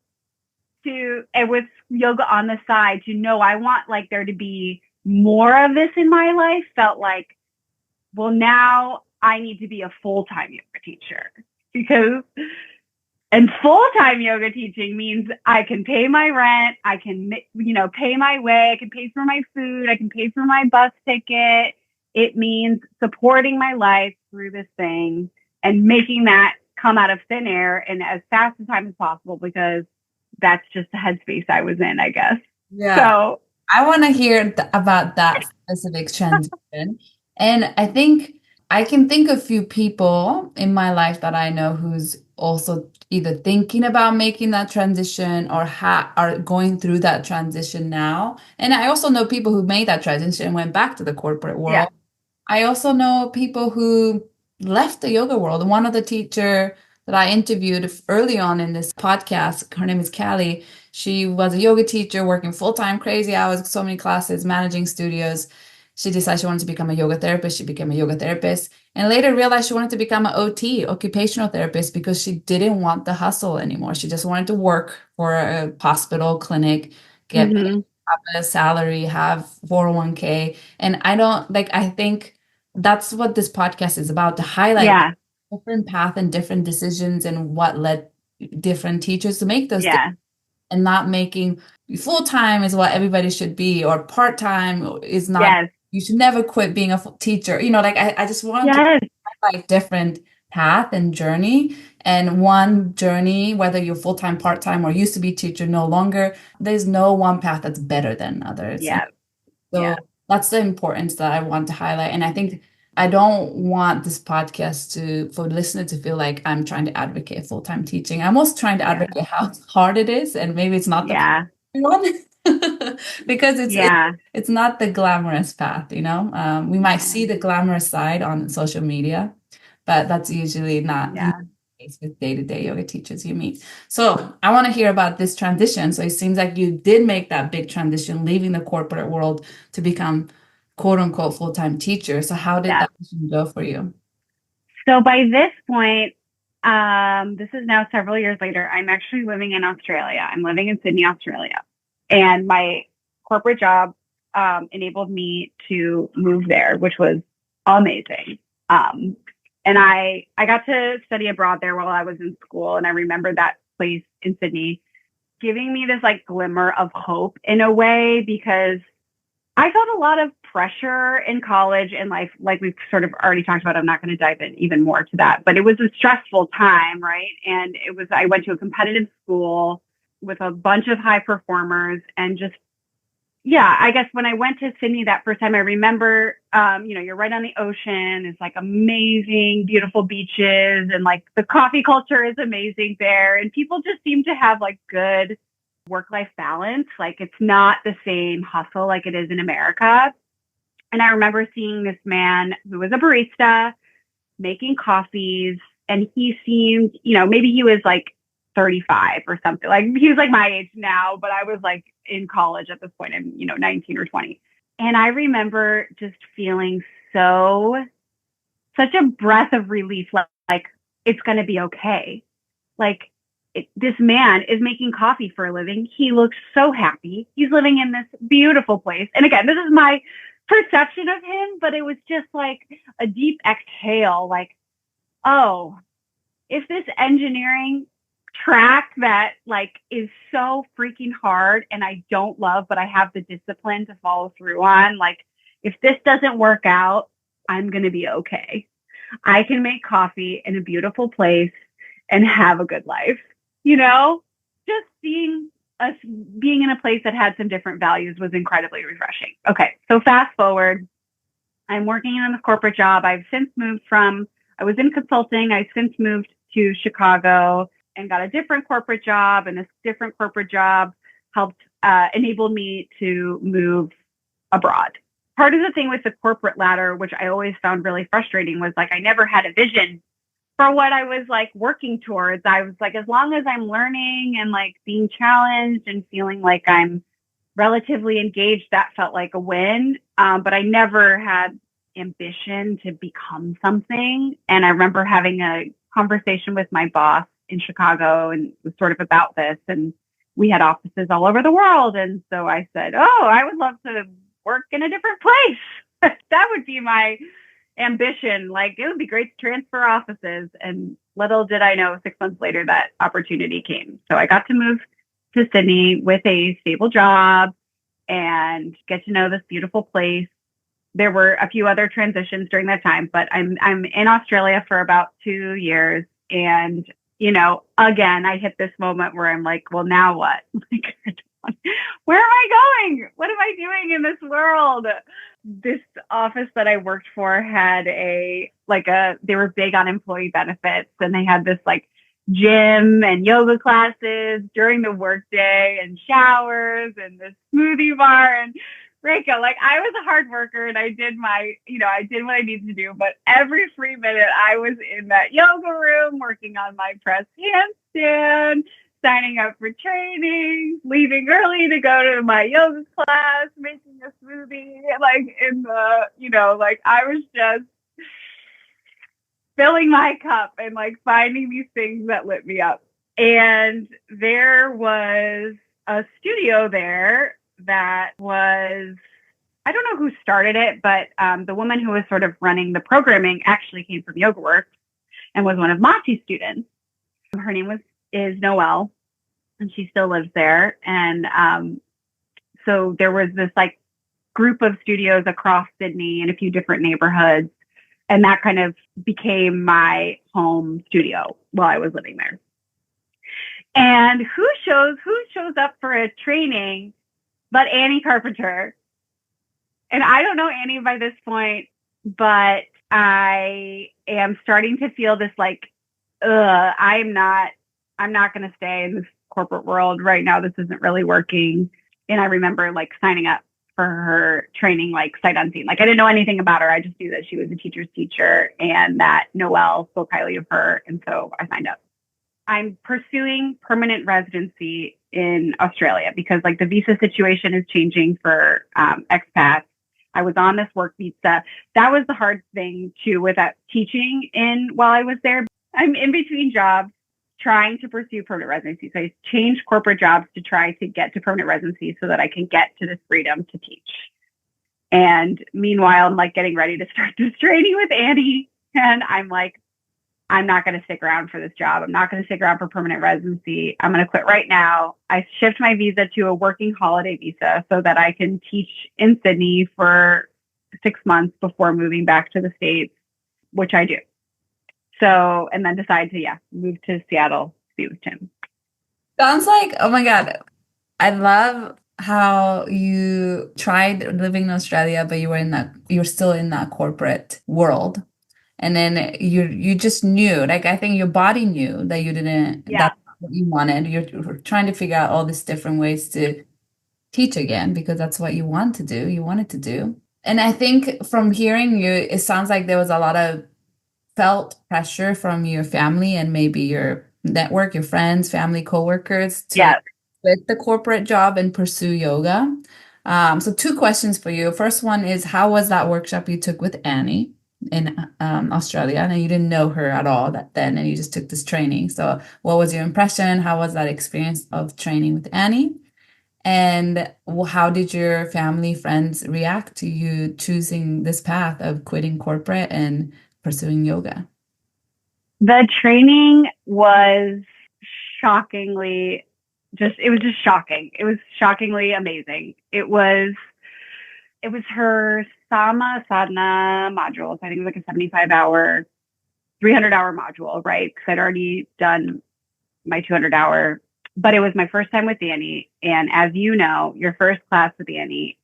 to, and with yoga on the side, to know I want like there to be more of this in my life, felt like, well, now I need to be a full-time yoga teacher, because, and full-time yoga teaching means I can pay my rent, I can, pay my way, I can pay for my food, I can pay for my bus ticket. It means supporting my life through this thing and making that come out of thin air and as fast as time as possible, because that's just the headspace I was in, I guess. Yeah. So I want to hear about that specific transition. And I think I can think of few people in my life that I know who's also either thinking about making that transition or are going through that transition now. And I also know people who made that transition and went back to the corporate world. yeah. I also know people who left the yoga world. And one of the teacher that I interviewed early on in this podcast, her name is Callie. She was a yoga teacher working full-time, crazy hours, so many classes, managing studios. She decided she wanted to become a yoga therapist. She became a yoga therapist and later realized she wanted to become an OT, occupational therapist, because she didn't want the hustle anymore. She just wanted to work for a hospital, clinic, get paid, have a salary, have 401k. And I think that's what this podcast is about, to highlight different path and different decisions and what led different teachers to make those decisions, and not making full-time is what everybody should be, or part-time is not. You should never quit being a teacher. I just want to highlight different path and journey. And one journey, whether you're full-time, part-time, or used to be teacher, no longer, there's no one path that's better than others. So that's the importance that I want to highlight. And I think I don't want this podcast for listeners to feel like I'm trying to advocate full-time teaching. I'm also trying to advocate how hard it is, and maybe it's not the one because it's not the glamorous path. We might see the glamorous side on social media, but that's usually not the case with day-to-day yoga teachers you meet. So I want to hear about this transition. So it seems like you did make that big transition, leaving the corporate world to become quote unquote full-time teacher. So how did that go for you? So by this point, this is now several years later, I'm actually living in Australia. I'm living in Sydney, Australia. And my corporate job enabled me to move there, which was amazing. And I got to study abroad there while I was in school. And I remember that place in Sydney giving me this like glimmer of hope in a way, because I felt a lot of pressure in college and life, like we've sort of already talked about. I'm not going to dive in even more to that, but it was a stressful time, right? And I went to a competitive school with a bunch of high performers, and just, I guess when I went to Sydney that first time, I remember, you're right on the ocean. It's like amazing, beautiful beaches, and like the coffee culture is amazing there. And people just seem to have like good work-life balance. Like it's not the same hustle like it is in America. And I remember seeing this man who was a barista making coffees, and he seemed, maybe he was like 35 or something. Like he was like my age now, but I was like in college at this point. I'm, 19 or 20. And I remember just feeling such a breath of relief, like it's going to be okay. Like this man is making coffee for a living. He looks so happy. He's living in this beautiful place. And again, this is my perception of him, but it was just like a deep exhale. Like, oh, if this engineering track that like is so freaking hard and I don't love, but I have the discipline to follow through on, like if this doesn't work out, I'm going to be okay. I can make coffee in a beautiful place and have a good life. Just seeing us being in a place that had some different values was incredibly refreshing. Okay. So fast forward, I'm working in a corporate job. I was in consulting. I've since moved to Chicago. and got a different corporate job, and this different corporate job helped enable me to move abroad. Part of the thing with the corporate ladder, which I always found really frustrating, was like I never had a vision for what I was like working towards. I was like, as long as I'm learning and like being challenged and feeling like I'm relatively engaged, that felt like a win. But I never had ambition to become something. And I remember having a conversation with my boss in Chicago, and it was sort of about this. And we had offices all over the world. And so I said, oh, I would love to work in a different place. That would be my ambition. Like, it would be great to transfer offices. And little did I know, 6 months later, that opportunity came. So I got to move to Sydney with a stable job and get to know this beautiful place. There were a few other transitions during that time, but I'm in Australia for about 2 years. And, you know, again, I hit this moment where I'm like, well, now what? Like, where am I going? What am I doing in this world? This office that I worked for had they were big on employee benefits, and they had this like gym and yoga classes during the workday and showers and this smoothie bar. And Reika, like, I was a hard worker and I did what I needed to do. But every free minute I was in that yoga room working on my press handstand, signing up for training, leaving early to go to my yoga class, making a smoothie, like in the, like I was just filling my cup and like finding these things that lit me up. And there was a studio there that was, I don't know who started it, but the woman who was sort of running the programming actually came from YogaWorks and was one of Monty's students. Her name is Noelle, and she still lives there. And so there was this like group of studios across Sydney in a few different neighborhoods. And that kind of became my home studio while I was living there. And who shows up for a training but Annie Carpenter? And I don't know Annie by this point, but I am starting to feel this like, I'm not going to stay in this corporate world right now. This isn't really working. And I remember like signing up for her training, like sight unseen. Like, I didn't know anything about her. I just knew that she was a teacher's teacher and that Noelle spoke highly of her. And so I signed up. I'm pursuing permanent residency in Australia because like the visa situation is changing for expats. I was on this work visa. That was the hard thing too with that teaching while I was there. I'm in between jobs trying to pursue permanent residency. So I changed corporate jobs to try to get to permanent residency so that I can get to this freedom to teach. And meanwhile, I'm like getting ready to start this training with Annie. And I'm like, I'm not going to stick around for this job. I'm not going to stick around for permanent residency. I'm going to quit right now. I shift my visa to a working holiday visa so that I can teach in Sydney for 6 months before moving back to the States, which I do. So, and then decide to, move to Seattle to be with Tim. Sounds like, oh my God, I love how you tried living in Australia, but you're still in that corporate world. And then you just knew, like, I think your body knew that you didn't, that's what you wanted. You're trying to figure out all these different ways to teach again, because that's what you wanted to do. And I think from hearing you, it sounds like there was a lot of felt pressure from your family and maybe your network, your friends, family, coworkers to quit the corporate job and pursue yoga. So 2 questions for you. First one is, how was that workshop you took with Annie in Australia? And you didn't know her at all then, and you just took this training. So what was your impression? How was that experience of training with Annie? And how did your family, friends react to you choosing this path of quitting corporate and pursuing yoga? The training was shockingly shocking. It was shockingly amazing. It was her Sama Sadhana module. I think it was like a 75-hour, 300-hour module, right? Because I'd already done my 200-hour, but it was my first time with Annie. And as you know, your first class with Annie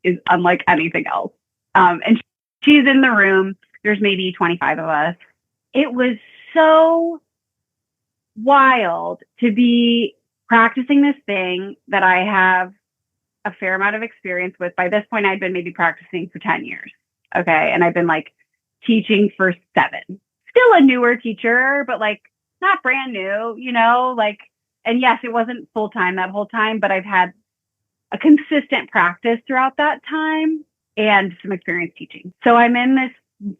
is unlike anything else. And she's in the room. There's maybe 25 of us. It was so wild to be practicing this thing that I have a fair amount of experience with. By this point, I'd been maybe practicing for 10 years. Okay. And I've been like teaching for 7. Still a newer teacher, but like not brand new, you know, like, and yes, it wasn't full time that whole time, but I've had a consistent practice throughout that time and some experience teaching. So I'm in this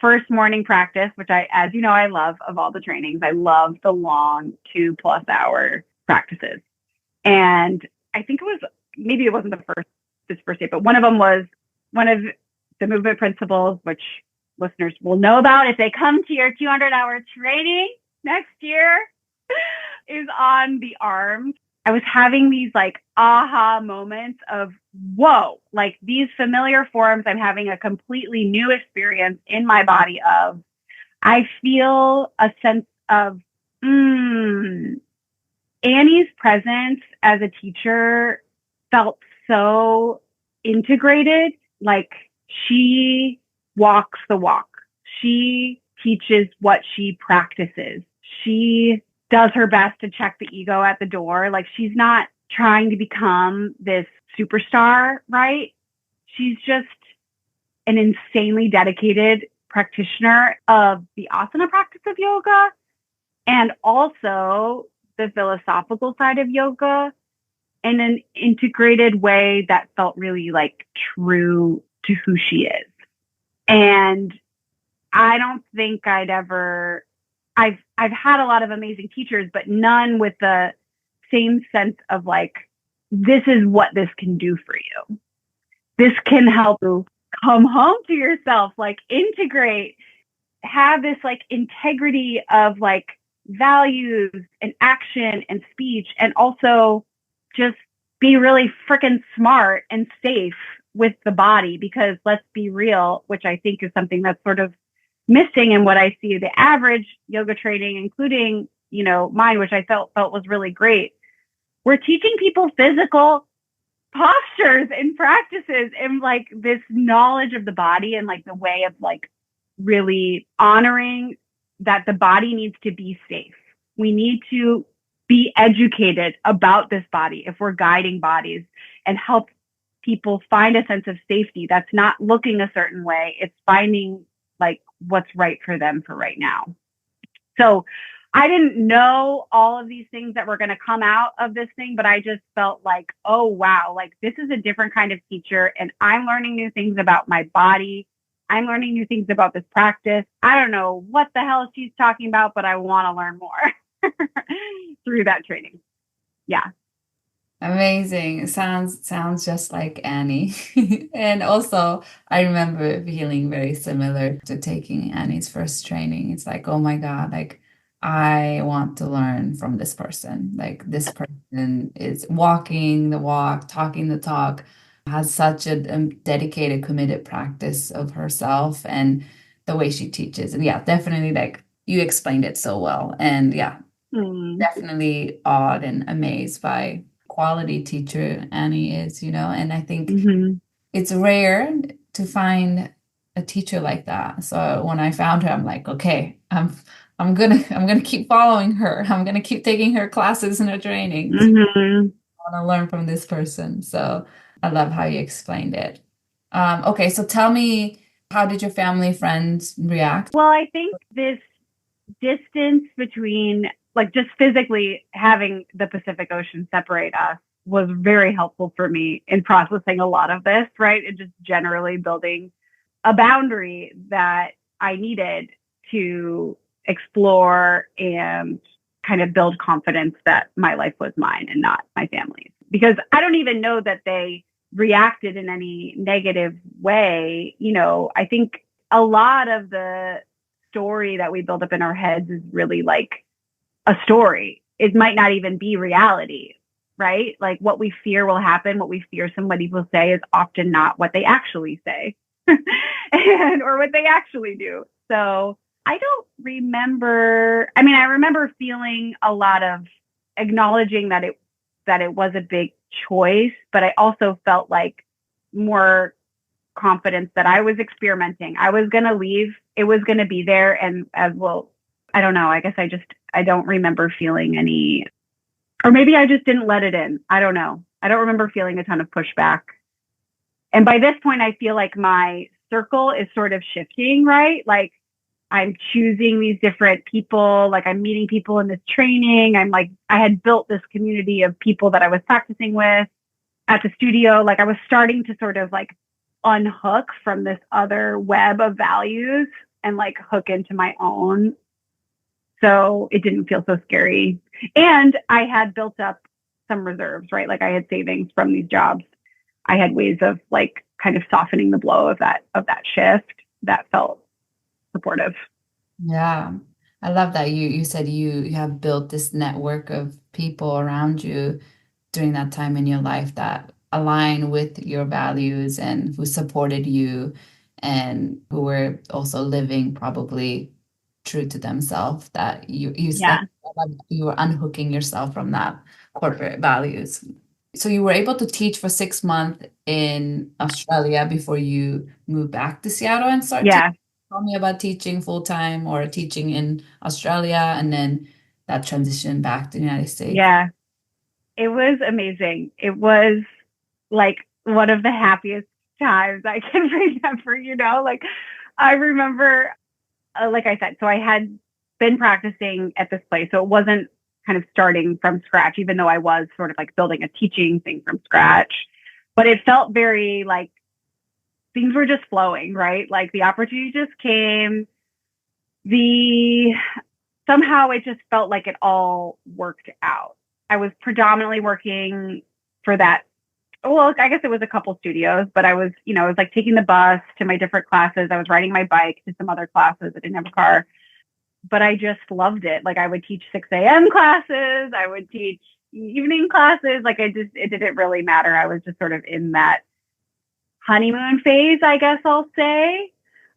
first morning practice, which I, as you know, I love of all the trainings. I love the long 2+ hour practices. And I think it was, maybe it wasn't this first day, but one of them was one of the movement principles, which listeners will know about if they come to your 200-hour training next year, is on the arms. I was having these like aha moments of, whoa, like these familiar forms, I'm having a completely new experience in my body of. I feel a sense of, Annie's presence as a teacher felt so integrated. Like she walks the walk. She teaches what she practices. She does her best to check the ego at the door. Like she's not trying to become this superstar, right? She's just an insanely dedicated practitioner of the asana practice of yoga and also the philosophical side of yoga in an integrated way that felt really like true to who she is. And I don't think I've had a lot of amazing teachers, but none with the same sense of like, this is what this can do for you. This can help you come home to yourself, like integrate, have this like integrity of like values and action and speech, and also just be really freaking smart and safe with the body, because let's be real, which I think is something that's sort of missing in what I see the average yoga training, including, you know, mine, which I felt was really great. We're teaching people physical postures and practices and like this knowledge of the body and like the way of like really honoring that the body needs to be safe. We need to be educated about this body if we're guiding bodies and help people find a sense of safety. That's not looking a certain way. It's finding like what's right for them for right now. So I didn't know all of these things that were going to come out of this thing, but I just felt like, oh, wow, like this is a different kind of teacher and I'm learning new things about my body. I'm learning new things about this practice. I don't know what the hell she's talking about, but I want to learn more through that training. Yeah. Amazing. Sounds just like Annie. And also, I remember feeling very similar to taking Annie's first training. It's like, oh my God, like I want to learn from this person. Like this person is walking the walk, talking the talk, has such a dedicated, committed practice of herself and the way she teaches. And yeah, definitely like you explained it so well. And yeah, definitely awed and amazed by quality teacher Annie is, you know, and I think it's rare to find a teacher like that. So when I found her, I'm like, okay, I'm gonna keep following her. I'm gonna keep taking her classes and her trainings. I want to learn from this person. So I love how you explained it. Okay, so tell me, how did your family, friends react? Well, I think this distance between like just physically having the Pacific Ocean separate us was very helpful for me in processing a lot of this, right? And just generally building a boundary that I needed to explore and kind of build confidence that my life was mine and not my family's. Because I don't even know that they reacted in any negative way. You know, I think a lot of the story that we build up in our heads is really like a story. It might not even be reality, right? Like what we fear will happen, what we fear somebody will say is often not what they actually say or what they actually do. So I don't remember. I mean, I remember feeling a lot of acknowledging that it was a big choice, but I also felt like more confidence that I was experimenting. I was going to leave. It was going to be there. And as we'll I don't know. I guess I don't remember feeling any, or maybe I just didn't let it in. I don't know. I don't remember feeling a ton of pushback. And by this point, I feel like my circle is sort of shifting, right? Like I'm choosing these different people, like I'm meeting people in this training. I'm like, I had built this community of people that I was practicing with at the studio. Like I was starting to sort of like unhook from this other web of values and like hook into my own. So it didn't feel so scary. And I had built up some reserves, right? Like I had savings from these jobs. I had ways of like kind of softening the blow of that shift that felt supportive. Yeah. I love that you said you have built this network of people around you during that time in your life that align with your values and who supported you and who were also living probably true to themselves, that you like Yeah. you were unhooking yourself from that corporate values. So you were able to teach for 6 months in Australia before you moved back to Seattle and start teaching. Yeah. Tell me about teaching full time or teaching in Australia and then that transition back to the United States. Yeah. It was amazing. It was like one of the happiest times I can remember, like I remember, like I said, so I had been practicing at this place. So it wasn't kind of starting from scratch, even though I was sort of like building a teaching thing from scratch. But it felt very like things were just flowing, right? Like the opportunity just came. Somehow it just felt like it all worked out. I was predominantly working for that. Well, I guess it was a couple studios, but I was like taking the bus to my different classes. I was riding my bike to some other classes. I didn't have a car, but I just loved it. Like I would teach 6 a.m. classes. I would teach evening classes. Like it didn't really matter. I was just sort of in that honeymoon phase, I guess I'll say,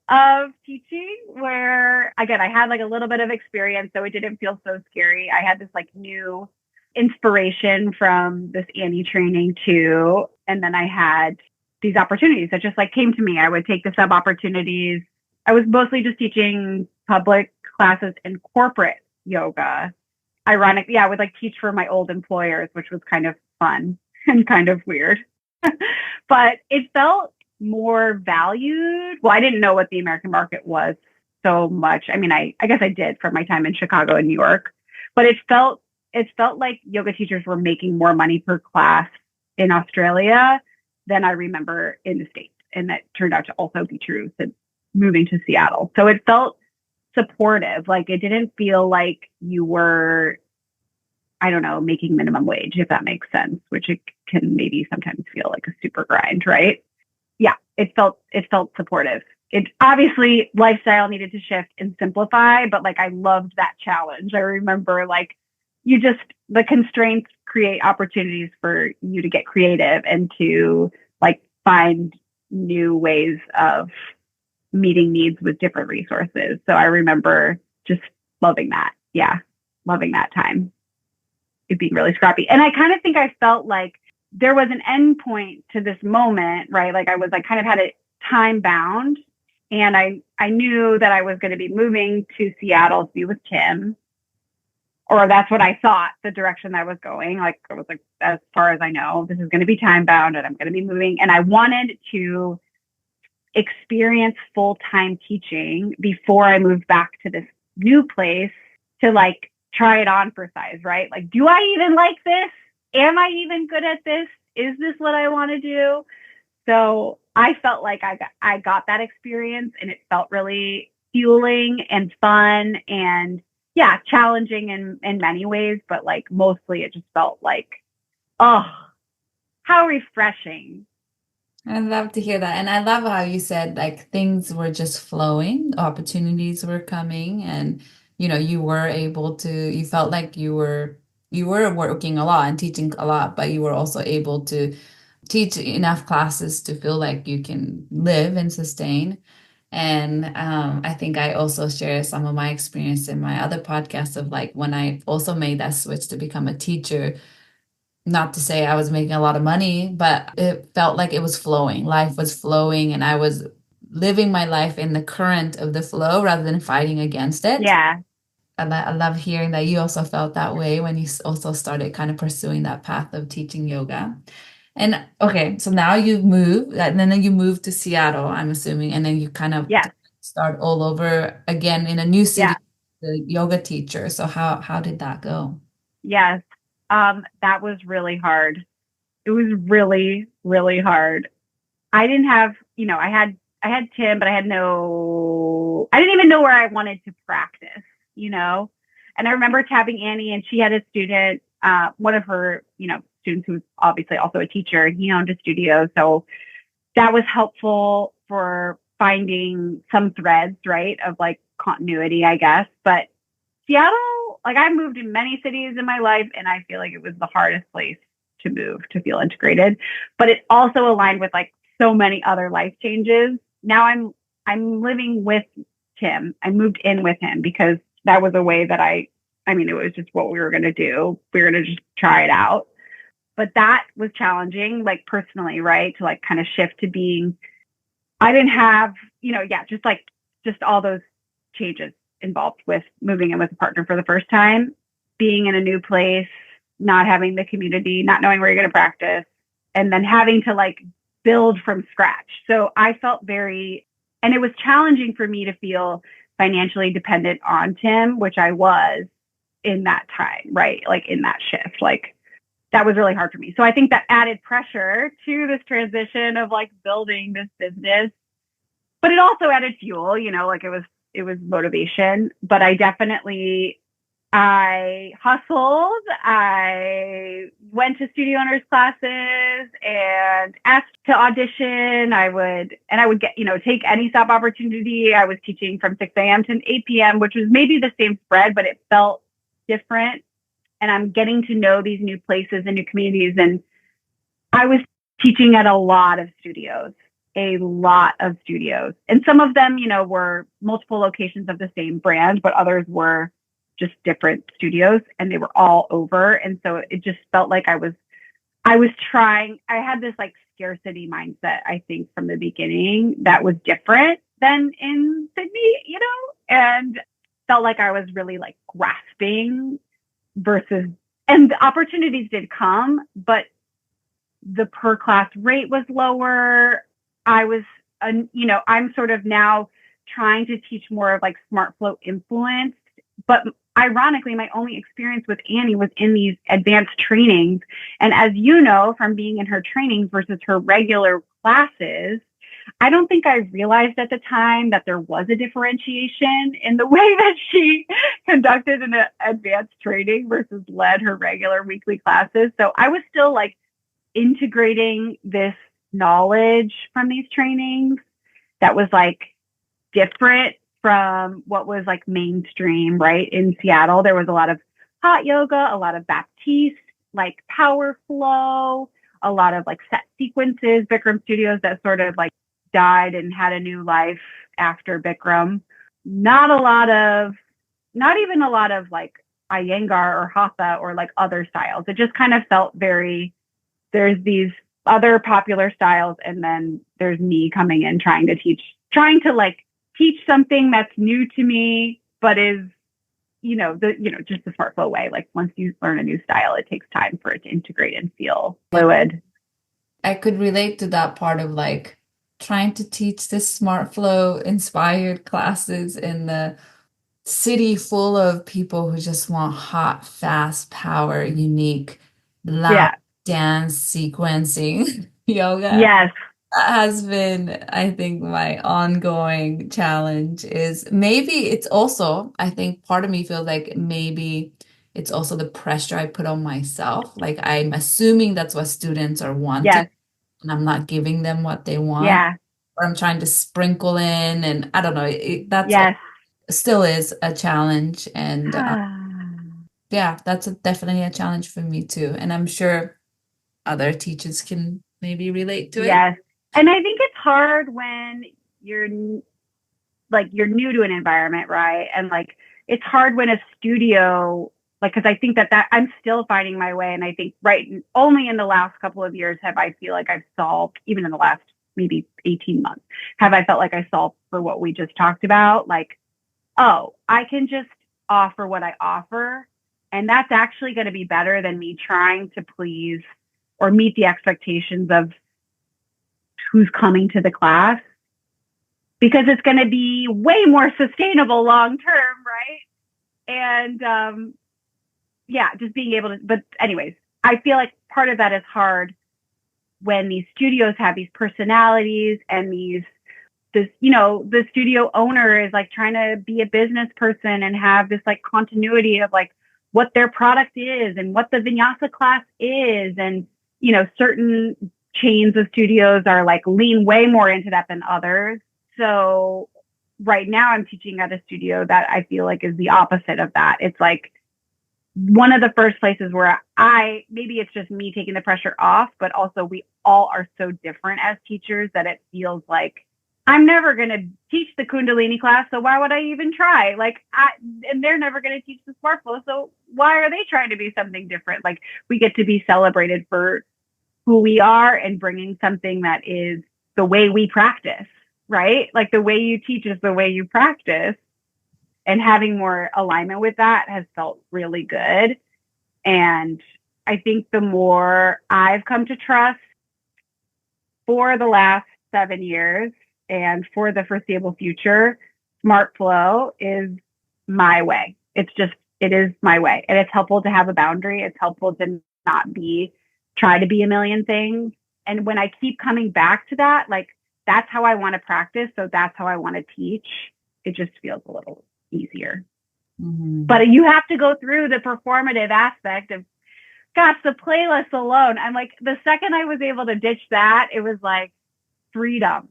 of teaching, where again, I had like a little bit of experience, so it didn't feel so scary. I had this like new inspiration from this Annie training too. And then I had these opportunities that just like came to me. I would take the sub opportunities. I was mostly just teaching public classes in corporate yoga. Ironically, I would like teach for my old employers, which was kind of fun and kind of weird. But it felt more valued. Well, I didn't know what the American market was so much. I mean, I guess I did from my time in Chicago and New York, but it felt like yoga teachers were making more money per class in Australia than I remember in the States. And that turned out to also be true since moving to Seattle. So it felt supportive. Like it didn't feel like you were, I don't know, making minimum wage, if that makes sense, which it can maybe sometimes feel like a super grind, right? Yeah, it felt supportive. It obviously lifestyle needed to shift and simplify, but like I loved that challenge. I remember like the constraints create opportunities for you to get creative and to like find new ways of meeting needs with different resources. So I remember just loving that. Yeah, loving that time. It being really scrappy. And I kind of think I felt like there was an end point to this moment, right? Like I kind of had it time bound, and I knew that I was going to be moving to Seattle to be with Tim, or that's what I thought the direction that I was going. Like I was like, as far as I know, this is going to be time bound and I'm going to be moving. And I wanted to experience full-time teaching before I moved back to this new place to like try it on for size, right? Like, do I even like this? Am I even good at this? Is this what I want to do? So I felt like I got that experience, and it felt really fueling and fun and yeah, challenging in many ways, but like mostly it just felt like, oh, how refreshing. I love to hear that. And I love how you said like things were just flowing, opportunities were coming, and you were able to, you felt like you were working a lot and teaching a lot, but you were also able to teach enough classes to feel like you can live and sustain. And I think I also share some of my experience in my other podcast of like when I also made that switch to become a teacher. Not to say I was making a lot of money, but it felt like it was flowing. Life was flowing, and I was living my life in the current of the flow rather than fighting against it. Yeah. I love hearing that you also felt that way when you also started kind of pursuing that path of teaching yoga. And okay, so now you've moved, and then you moved to Seattle, I'm assuming, and then you kind of Yes. start all over again in a new Yeah. city, the yoga teacher. So how did that go? Yes. That was really hard. It was really, really hard. I didn't have, I had Tim, but I didn't even know where I wanted to practice, you know? And I remember having Annie, and she had a student, one of her, students who was obviously also a teacher, and he owned a studio. So that was helpful for finding some threads, right, of like continuity, I guess. But Seattle, like I've moved in many cities in my life, and I feel like it was the hardest place to move to feel integrated. But it also aligned with like so many other life changes. Now I'm living with Tim. I moved in with him because that was a way that I mean, it was just what we were going to do. We were going to just try it out. But that was challenging, like personally, right? To like kind of shift to being, I didn't have, just all those changes involved with moving in with a partner for the first time, being in a new place, not having the community, not knowing where you're going to practice, and then having to like build from scratch. So I felt and it was challenging for me to feel financially dependent on Tim, which I was in that time, right? Like in that shift, like that was really hard for me. So I think that added pressure to this transition of like building this business, but it also added fuel, like it was motivation. But I hustled. I went to studio owners classes and asked to audition. I would get, take any stop opportunity. I was teaching from 6 a.m. to 8 p.m., which was maybe the same spread, but it felt different. And I'm getting to know these new places and new communities. And I was teaching at a lot of studios. And some of them, were multiple locations of the same brand, but others were just different studios, and they were all over. And so it just felt like I was trying, I had this like scarcity mindset, I think from the beginning that was different than in Sydney, and felt like I was really like grasping and the opportunities did come, but the per class rate was lower. I'm sort of now trying to teach more of like SmartFLOW influence, but ironically, my only experience with Annie was in these advanced trainings. And as you know, from being in her trainings versus her regular classes, I don't think I realized at the time that there was a differentiation in the way that she conducted an advanced training versus led her regular weekly classes. So I was still like integrating this knowledge from these trainings that was like different from what was like mainstream, right? In Seattle, there was a lot of hot yoga, a lot of Baptiste, like power flow, a lot of like set sequences, Bikram studios that sort of like died and had a new life after Bikram. Not even a lot of like Iyengar or Hatha or like other styles. It just kind of felt there's these other popular styles, and then there's me coming in trying to teach something that's new to me, but is, just the SmartFLOW way. Like once you learn a new style, it takes time for it to integrate and feel fluid. I could relate to that part of like trying to teach this SmartFLOW inspired classes in the city full of people who just want hot, fast, power, unique, loud dance sequencing yoga. Yes. That has been, I think, my ongoing challenge is maybe it's also, I think part of me feels like maybe it's also the pressure I put on myself. Like I'm assuming that's what students are wanting, Yes. and I'm not giving them what they want. Yeah. Or I'm trying to sprinkle in, and I don't know, that's still is a challenge. And yeah, that's definitely a challenge for me too. And I'm sure other teachers can maybe relate to it. Yes. And I think it's hard when you're new to an environment, right? And like, it's hard when a studio, like, cause I think that I'm still finding my way. And I think only in the last couple of years I feel like I've solved, even in the last maybe 18 months, have I felt like I solved for what we just talked about. Like, oh, I can just offer what I offer. And that's actually going to be better than me trying to please or meet the expectations of who's coming to the class, because it's going to be way more sustainable long term, right? And yeah, just being able to, but anyways, I feel like part of that is hard when these studios have these personalities and the studio owner is like trying to be a business person and have this like continuity of like what their product is and what the vinyasa class is. And, certain chains of studios are like lean way more into that than others. So right now I'm teaching at a studio that I feel like is the opposite of that. It's like one of the first places where maybe it's just me taking the pressure off, but also we all are so different as teachers that it feels like I'm never going to teach the Kundalini class, so why would I even try? And they're never going to teach the SmartFLOW, so why are they trying to be something different? Like, we get to be celebrated for who we are and bringing something that is the way we practice, right? Like, the way you teach is the way you practice. And having more alignment with that has felt really good. And I think the more I've come to trust for the last 7 years, and for the foreseeable future, SmartFLOW is my way. It is my way. And it's helpful to have a boundary. It's helpful to not try to be a million things. And when I keep coming back to that, like, that's how I want to practice. So that's how I want to teach. It just feels a little easier. Mm-hmm. But you have to go through the performative aspect of, gosh, the playlist alone. I'm like, the second I was able to ditch that, it was like freedom.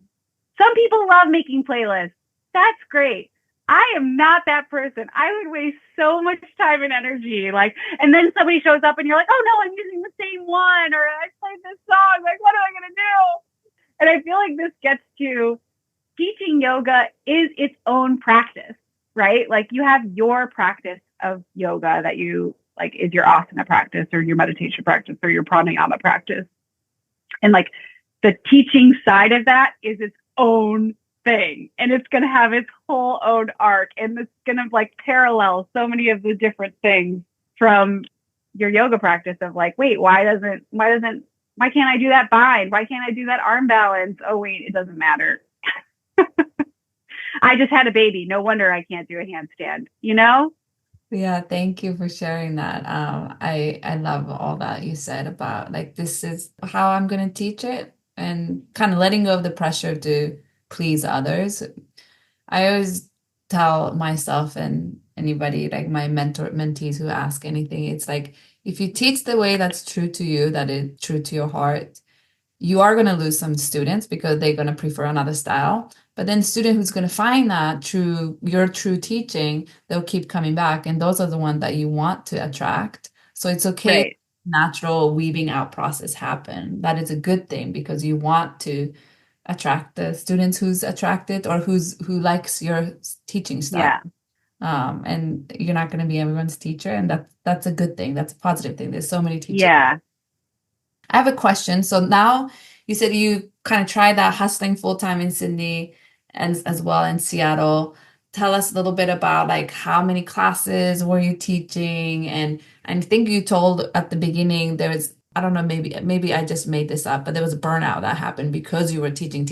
Some people love making playlists. That's great. I am not that person. I would waste so much time and energy. And then somebody shows up and you're like, oh no, I'm using the same one, or I played this song. Like, what am I going to do? And I feel like this gets to teaching yoga is its own practice, right? Like, you have your practice of yoga that you like is your asana practice or your meditation practice or your pranayama practice. And like, the teaching side of that is its own thing, and it's going to have its whole own arc, and it's going to like parallel so many of the different things from your yoga practice of like, wait, why can't I do that bind? Why can't I do that arm balance? Oh wait, it doesn't matter. I just had a baby. No wonder I can't do a handstand, Yeah, thank you for sharing that. I love all that you said about like, this is how I'm going to teach it, and kind of letting go of the pressure to please others. I always tell myself and anybody, like my mentees who ask anything, it's like, if you teach the way that's true to you, that is true to your heart, you are going to lose some students because they're going to prefer another style. But then student who's going to find that your true teaching, they'll keep coming back. And those are the ones that you want to attract. So it's okay. Right. Natural weaving out process happen. That is a good thing, because you want to attract the students who's attracted or who likes your teaching style. Yeah. And you're not going to be everyone's teacher, and that's a good thing. That's a positive thing. There's so many teachers. Yeah. I have a question. So now you said you kind of tried that hustling full-time in Sydney and as well in Seattle. Tell us a little bit about like, how many classes were you teaching? And I think you told at the beginning there was, I don't know, maybe I just made this up, but there was a burnout that happened because you were teaching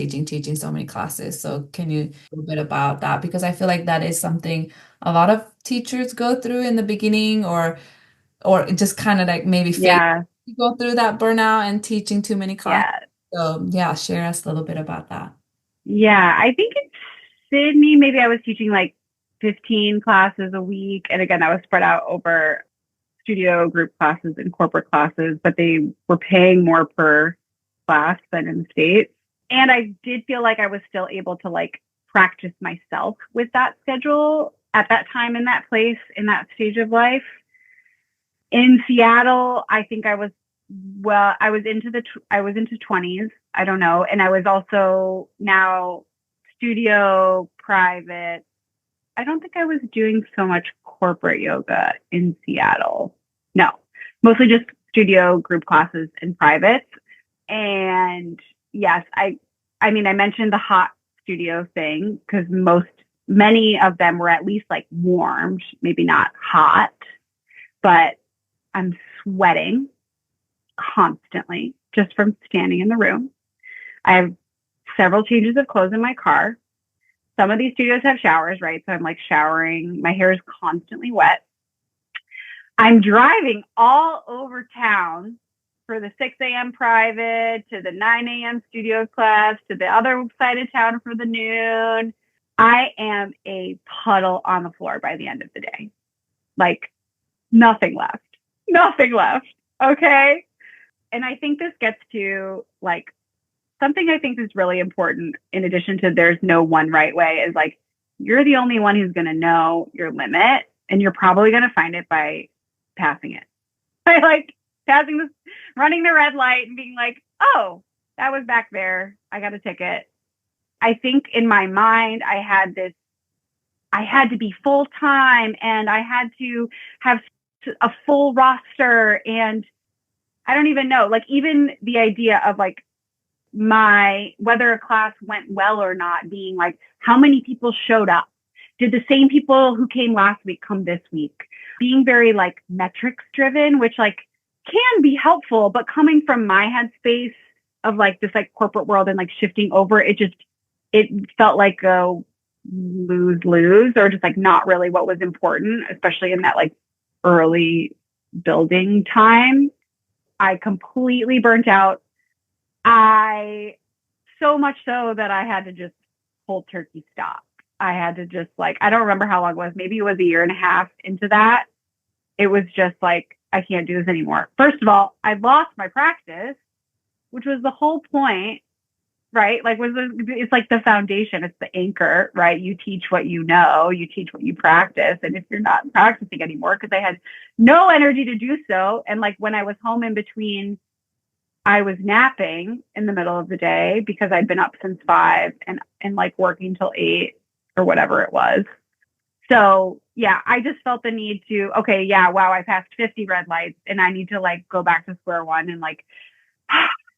so many classes. So can you talk a little bit about that? Because I feel like that is something a lot of teachers go through in the beginning, or just kind of like maybe go through that burnout and teaching too many classes. Yeah. So yeah, share us a little bit about that. Yeah, I think in Sydney, maybe I was teaching like 15 classes a week. And again, that was spread out over studio group classes and corporate classes, but they were paying more per class than in the States. And I did feel like I was still able to like practice myself with that schedule at that time, in that place, in that stage of life. In Seattle, I think I was into 20s. I don't know. And I was also now studio, private. I don't think I was doing so much corporate yoga in Seattle. No, mostly just studio group classes and privates. And yes, I mean, I mentioned the hot studio thing because most many of them were at least like warmed, maybe not hot, but I'm sweating constantly just from standing in the room. I have several changes of clothes in my car. Some of these studios have showers, right? So I'm like showering. My hair is constantly wet. I'm driving all over town for the 6 a.m. private, to the 9 a.m. studio class, to the other side of town for the noon. I am a puddle on the floor by the end of the day. Like nothing left. Nothing left. Okay. And I think this gets to like something I think is really important in addition to there's no one right way is like, you're the only one who's going to know your limit, and you're probably going to find it by passing it. By like passing this, running the red light and being like, oh, that was back there. I got a ticket. I think in my mind, I had to be full time and I had to have a full roster. And I don't even know, like even the idea of like whether a class went well or not being like, how many people showed up? Did the same people who came last week come this week? Being very like metrics driven, which like can be helpful, but coming from my headspace of like this like corporate world and like shifting over, it felt like a lose or just like not really what was important, especially in that like early building time. I completely burnt out. So much so that I had to just cold turkey stop. I had to just like, I don't remember how long it was. Maybe it was a year and a half into that. It was just like, I can't do this anymore. First of all, I lost my practice, which was the whole point, right? Like it's like the foundation. It's the anchor, right? You teach what you know, you teach what you practice. And if you're not practicing anymore, because I had no energy to do so. And like when I was home in between, I was napping in the middle of the day because I'd been up since 5 and like working till 8 or whatever it was. So yeah, I just felt the need to, okay, yeah, wow, I passed 50 red lights and I need to like go back to square one and like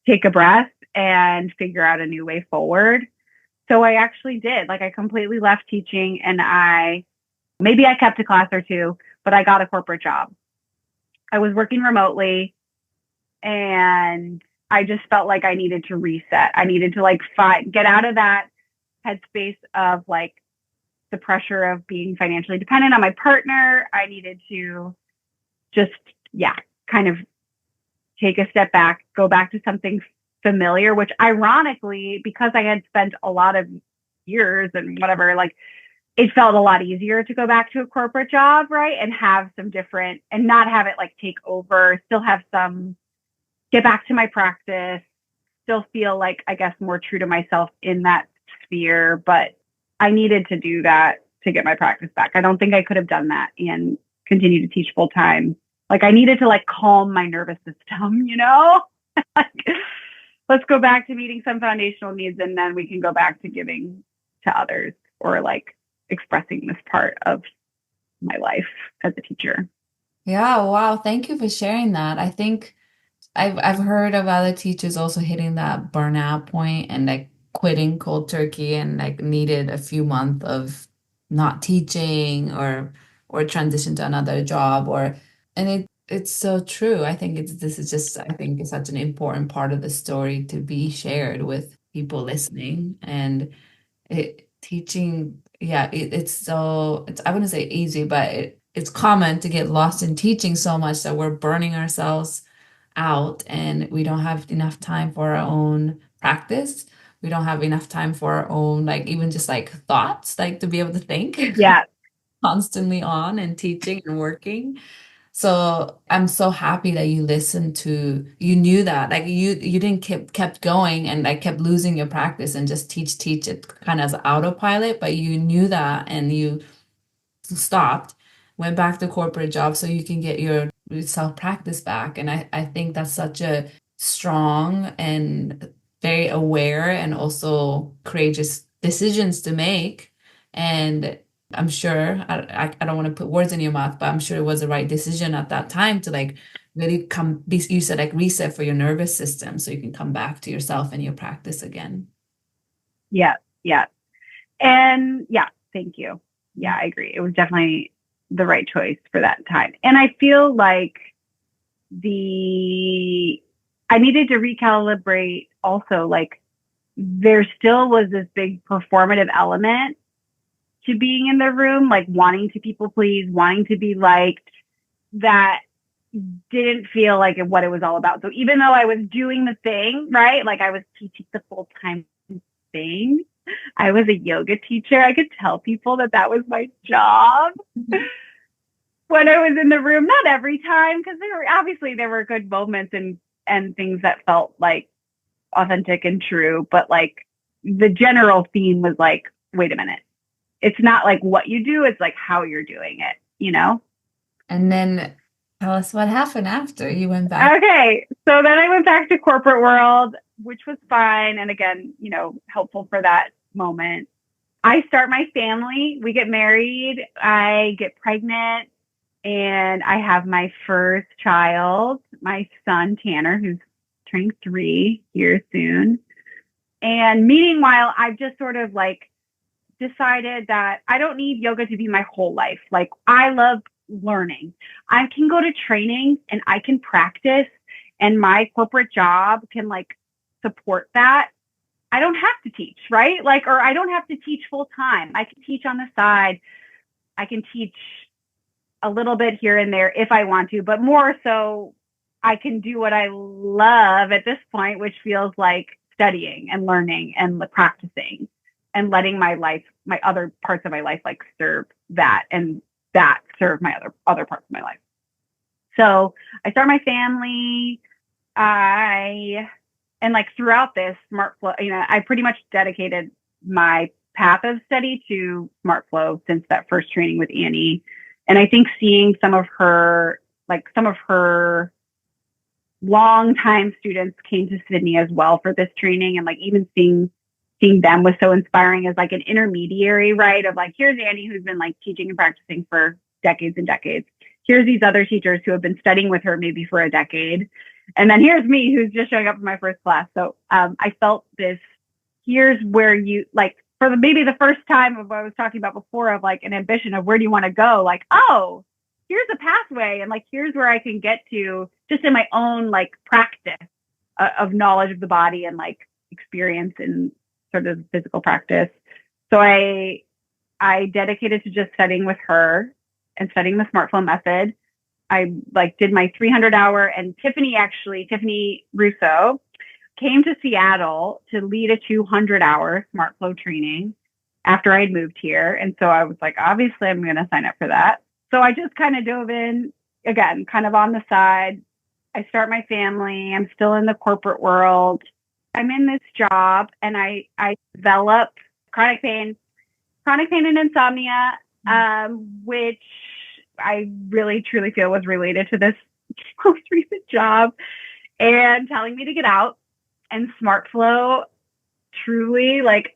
take a breath and figure out a new way forward. So I actually did. Like I completely left teaching and maybe I kept a class or two, but I got a corporate job. I was working remotely and I just felt like I needed to reset. I needed to like get out of that headspace of like the pressure of being financially dependent on my partner. I needed to just, kind of take a step back, go back to something familiar, which ironically, because I had spent a lot of years and whatever, like it felt a lot easier to go back to a corporate job, right? And have some different, and not have it like take over, still have some, get back to my practice, still feel like, I guess, more true to myself in that sphere. But I needed to do that to get my practice back. I don't think I could have done that and continue to teach full time. Like I needed to like calm my nervous system, like, let's go back to meeting some foundational needs and then we can go back to giving to others or like expressing this part of my life as a teacher. Yeah, wow. Thank you for sharing that. I think I've heard of other teachers also hitting that burnout point and like quitting cold turkey and like needed a few months of not teaching or transition to another job and it's so true. I think this is just I think it's such an important part of the story to be shared with people listening and teaching. Yeah, it's I wouldn't say easy, but it's common to get lost in teaching so much that we're burning ourselves out and we don't have enough time for our own practice. We don't have enough time for our own, like even just like thoughts, like to be able to think Yeah. constantly on and teaching and working. So I'm so happy that you knew that, like you didn't kept going and like kept losing your practice and just teach it kind of as autopilot, but you knew that and you stopped, went back to corporate job so you can get your self-practice back. And I think that's such a strong and very aware and also courageous decisions to make. And I'm sure, I don't want to put words in your mouth, but I'm sure it was the right decision at that time to like really you said like reset for your nervous system so you can come back to yourself and your practice again. Yeah. Yeah. And yeah, Thank you. Yeah, I agree. It was definitely the right choice for that time. And I feel like I needed to recalibrate also, like, there still was this big performative element to being in the room, like wanting to people please, wanting to be liked, that didn't feel like what it was all about. So even though I was doing the thing, right? Like I was teaching the full-time thing. I was a yoga teacher. I could tell people that was my job when I was in the room. Not every time, because there were good moments and things that felt like authentic and true. But like the general theme was like, wait a minute. It's not like what you do, it's like how you're doing it, you know? And then tell us what happened after you went back. Okay. So then I went back to corporate world, which was fine. And again, you know, helpful for that moment. I start my family. We get married. I get pregnant. And I have my first child, my son, Tanner, who's turning 3 here soon. And meanwhile, I've just sort of like decided that I don't need yoga to be my whole life. Like I love learning. I can go to training and I can practice, and my corporate job can like support that. I don't have to teach, right? Like, or I don't have to teach full time. I can teach on the side. I can teach a little bit here and there if I want to, but more so I can do what I love at this point, which feels like studying and learning and practicing and letting my life, my other parts of my life, like serve that, and that serve my other parts of my life. So I start my family. And like throughout this SmartFLOW, you know, I pretty much dedicated my path of study to SmartFLOW since that first training with Annie. And I think seeing some of her longtime students came to Sydney as well for this training, and like even seeing them was so inspiring as like an intermediary, right? Of like, here's Annie who's been like teaching and practicing for decades and decades. Here's these other teachers who have been studying with her maybe for a decade. And then here's me who's just showing up in my first class. So I felt this, here's where you like, for maybe the first time of what I was talking about before, of like an ambition of where do you want to go? Like, oh, here's a pathway, and like, here's where I can get to just in my own like practice of knowledge of the body and like experience in sort of physical practice. So I dedicated to just studying with her and studying the SmartFLOW method. I like did my 300-hour, and Tiffany Russo came to Seattle to lead a 200-hour SmartFLOW training after I'd moved here. And so I was like, obviously I'm going to sign up for that. So I just kind of dove in again, kind of on the side. I start my family. I'm still in the corporate world. I'm in this job, and I develop chronic pain and insomnia, which I really truly feel was related to this most recent job and telling me to get out. And SmartFLOW truly like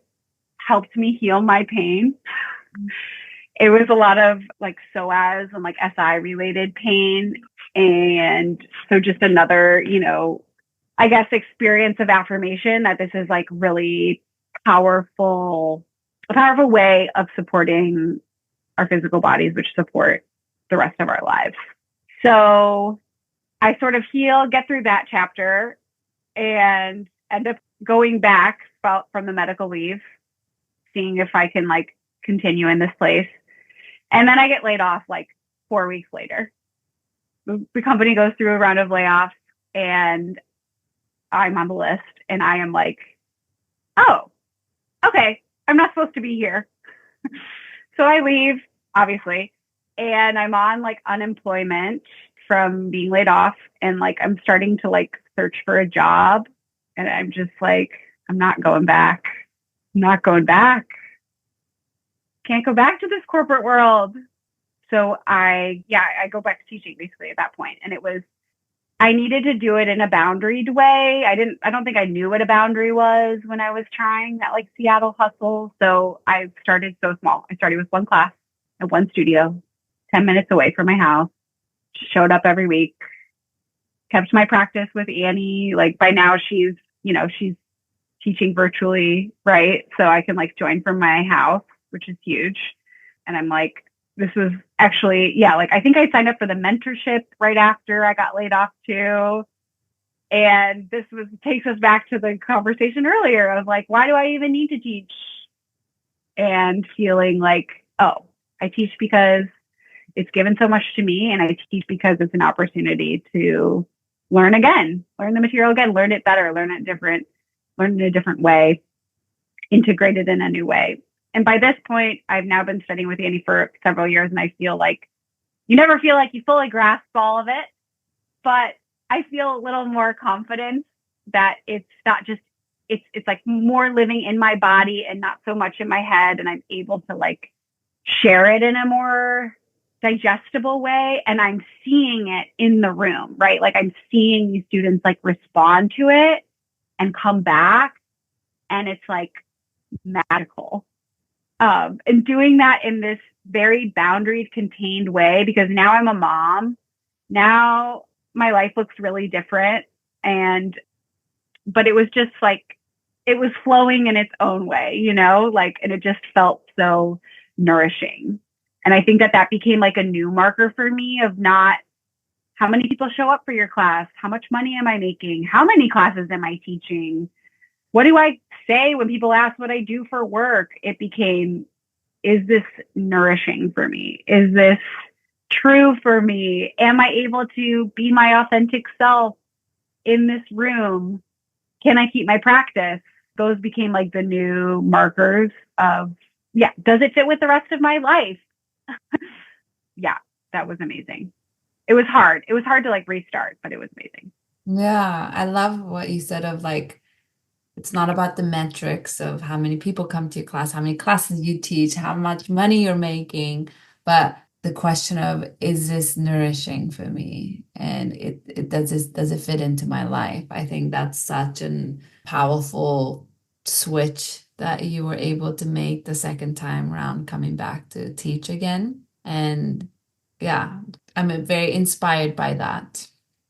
helped me heal my pain. It was a lot of like psoas and like SI related pain. And so just another, you know, I guess experience of affirmation that this is like really a powerful way of supporting our physical bodies, which support the rest of our lives. So I sort of get through that chapter, and end up going back from the medical leave, seeing if I can like continue in this place. And then I get laid off like 4 weeks later. The company goes through a round of layoffs, and I'm on the list, and I am like, oh, okay, I'm not supposed to be here. So I leave, obviously, and I'm on like unemployment from being laid off, and like I'm starting to like search for a job, and I'm just like, I'm not going back. Can't go back to this corporate world. So I go back to teaching basically at that point. And I needed to do it in a boundaried way. I don't think I knew what a boundary was when I was trying that like Seattle hustle. So I started so small. I started with one class at one studio, 10 minutes away from my house, showed up every week, kept my practice with Annie. Like by now she's teaching virtually, right? So I can like join from my house. which is huge. And I'm like, this was actually, yeah, like I think I signed up for the mentorship right after I got laid off too. And this takes us back to the conversation earlier of like, why do I even need to teach? And feeling like, oh, I teach because it's given so much to me, and I teach because it's an opportunity to learn again, learn the material again, learn it better, learn it different, learn in a different way, integrate it in a new way. And by this point, I've now been studying with Annie for several years, and I feel like you never feel like you fully grasp all of it, but I feel a little more confidence that it's not just, it's like more living in my body and not so much in my head. And I'm able to like share it in a more digestible way. And I'm seeing it in the room, right? Like I'm seeing these students like respond to it and come back. And it's like magical. And doing that in this very boundaried, contained way, because now I'm a mom. Now my life looks really different. But it was just like, it was flowing in its own way, you know, like, and it just felt so nourishing. And I think that became like a new marker for me of not how many people show up for your class, how much money am I making, how many classes am I teaching, what do I say when people ask what I do for work? It became, is this nourishing for me? Is this true for me? Am I able to be my authentic self in this room? Can I keep my practice? Those became like the new markers of, yeah, does it fit with the rest of my life? Yeah, that was amazing. It was hard. It was hard to like restart, but it was amazing. Yeah, I love what you said of like, it's not about the metrics of how many people come to your class, how many classes you teach, how much money you're making, but the question of, is this nourishing for me? And does it fit into my life? I think that's such a powerful switch that you were able to make the second time around coming back to teach again. And yeah, I'm very inspired by that.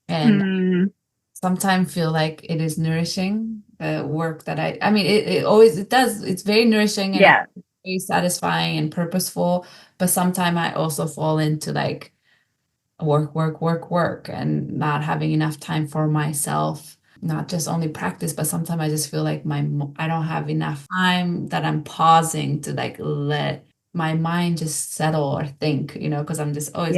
And sometimes feel like it is nourishing, the work that I mean, it always, it does, it's very nourishing and Yeah. it's very satisfying and purposeful, but sometimes I also fall into like work, and not having enough time for myself, not just only practice, but sometimes I just feel like I don't have enough time that I'm pausing to like let my mind just settle or think, you know, because I'm just always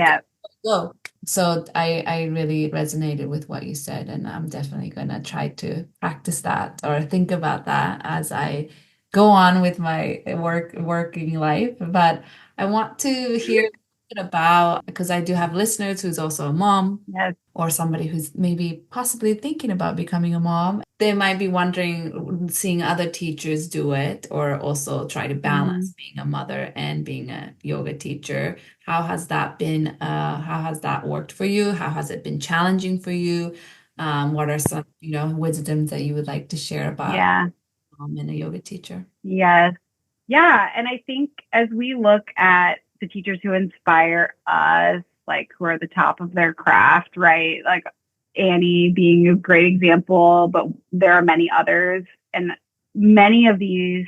go. So I really resonated with what you said, and I'm definitely gonna try to practice that or think about that as I go on with my working life. But I want to hear about, because I do have listeners who's also a mom. Yes. Or somebody who's maybe possibly thinking about becoming a mom. They might be wondering, seeing other teachers do it, or also try to balance being a mother and being a yoga teacher. How has that been? How has that worked for you? How has it been challenging for you? What are some, wisdoms that you would like to share about mom and a yoga teacher? Yes. Yeah. And I think as we look at the teachers who inspire us, like who are the top of their craft, right? Like Annie being a great example, but there are many others. And many of these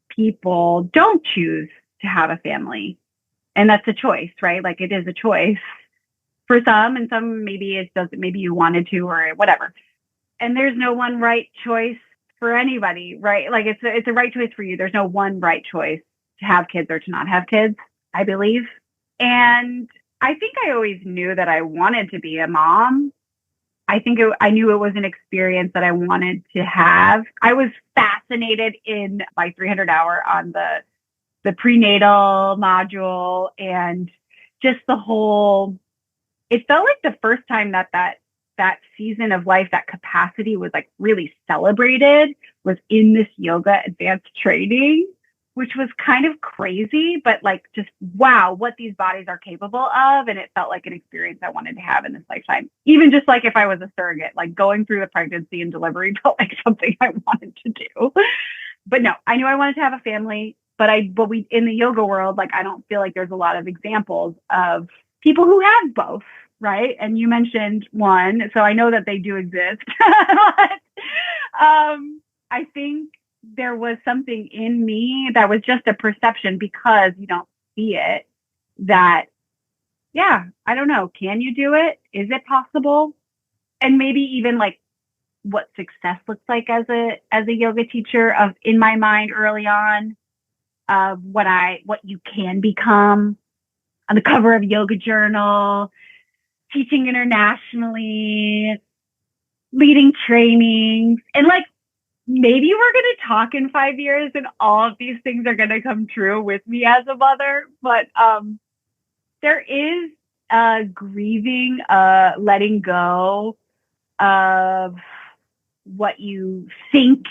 people don't choose to have a family. And that's a choice, right? Like it is a choice for some, and some maybe it doesn't, maybe you wanted to or whatever. And there's no one right choice for anybody, right? Like it's a right choice for you. There's no one right choice to have kids or to not have kids, I believe. And I think I always knew that I wanted to be a mom. I knew it was an experience that I wanted to have. I was fascinated in my 300 hour on the prenatal module, and just the whole, it felt like the first time that season of life, that capacity was like really celebrated, was in this yoga advanced training, which was kind of crazy, but like just wow, what these bodies are capable of. And it felt like an experience I wanted to have in this lifetime. Even just like if I was a surrogate, like going through the pregnancy and delivery felt like something I wanted to do. But no, I knew I wanted to have a family, but we in the yoga world, like I don't feel like there's a lot of examples of people who have both, right? And you mentioned one, so I know that they do exist. I think there was something in me that was just a perception because you don't see it that, yeah, I don't know. Can you do it? Is it possible? And maybe even like what success looks like as a yoga teacher of in my mind early on of what you can become on the cover of Yoga Journal, teaching internationally, leading trainings, and like maybe we're going to talk in 5 years and all of these things are going to come true with me as a mother. But there is grieving, letting go of what you think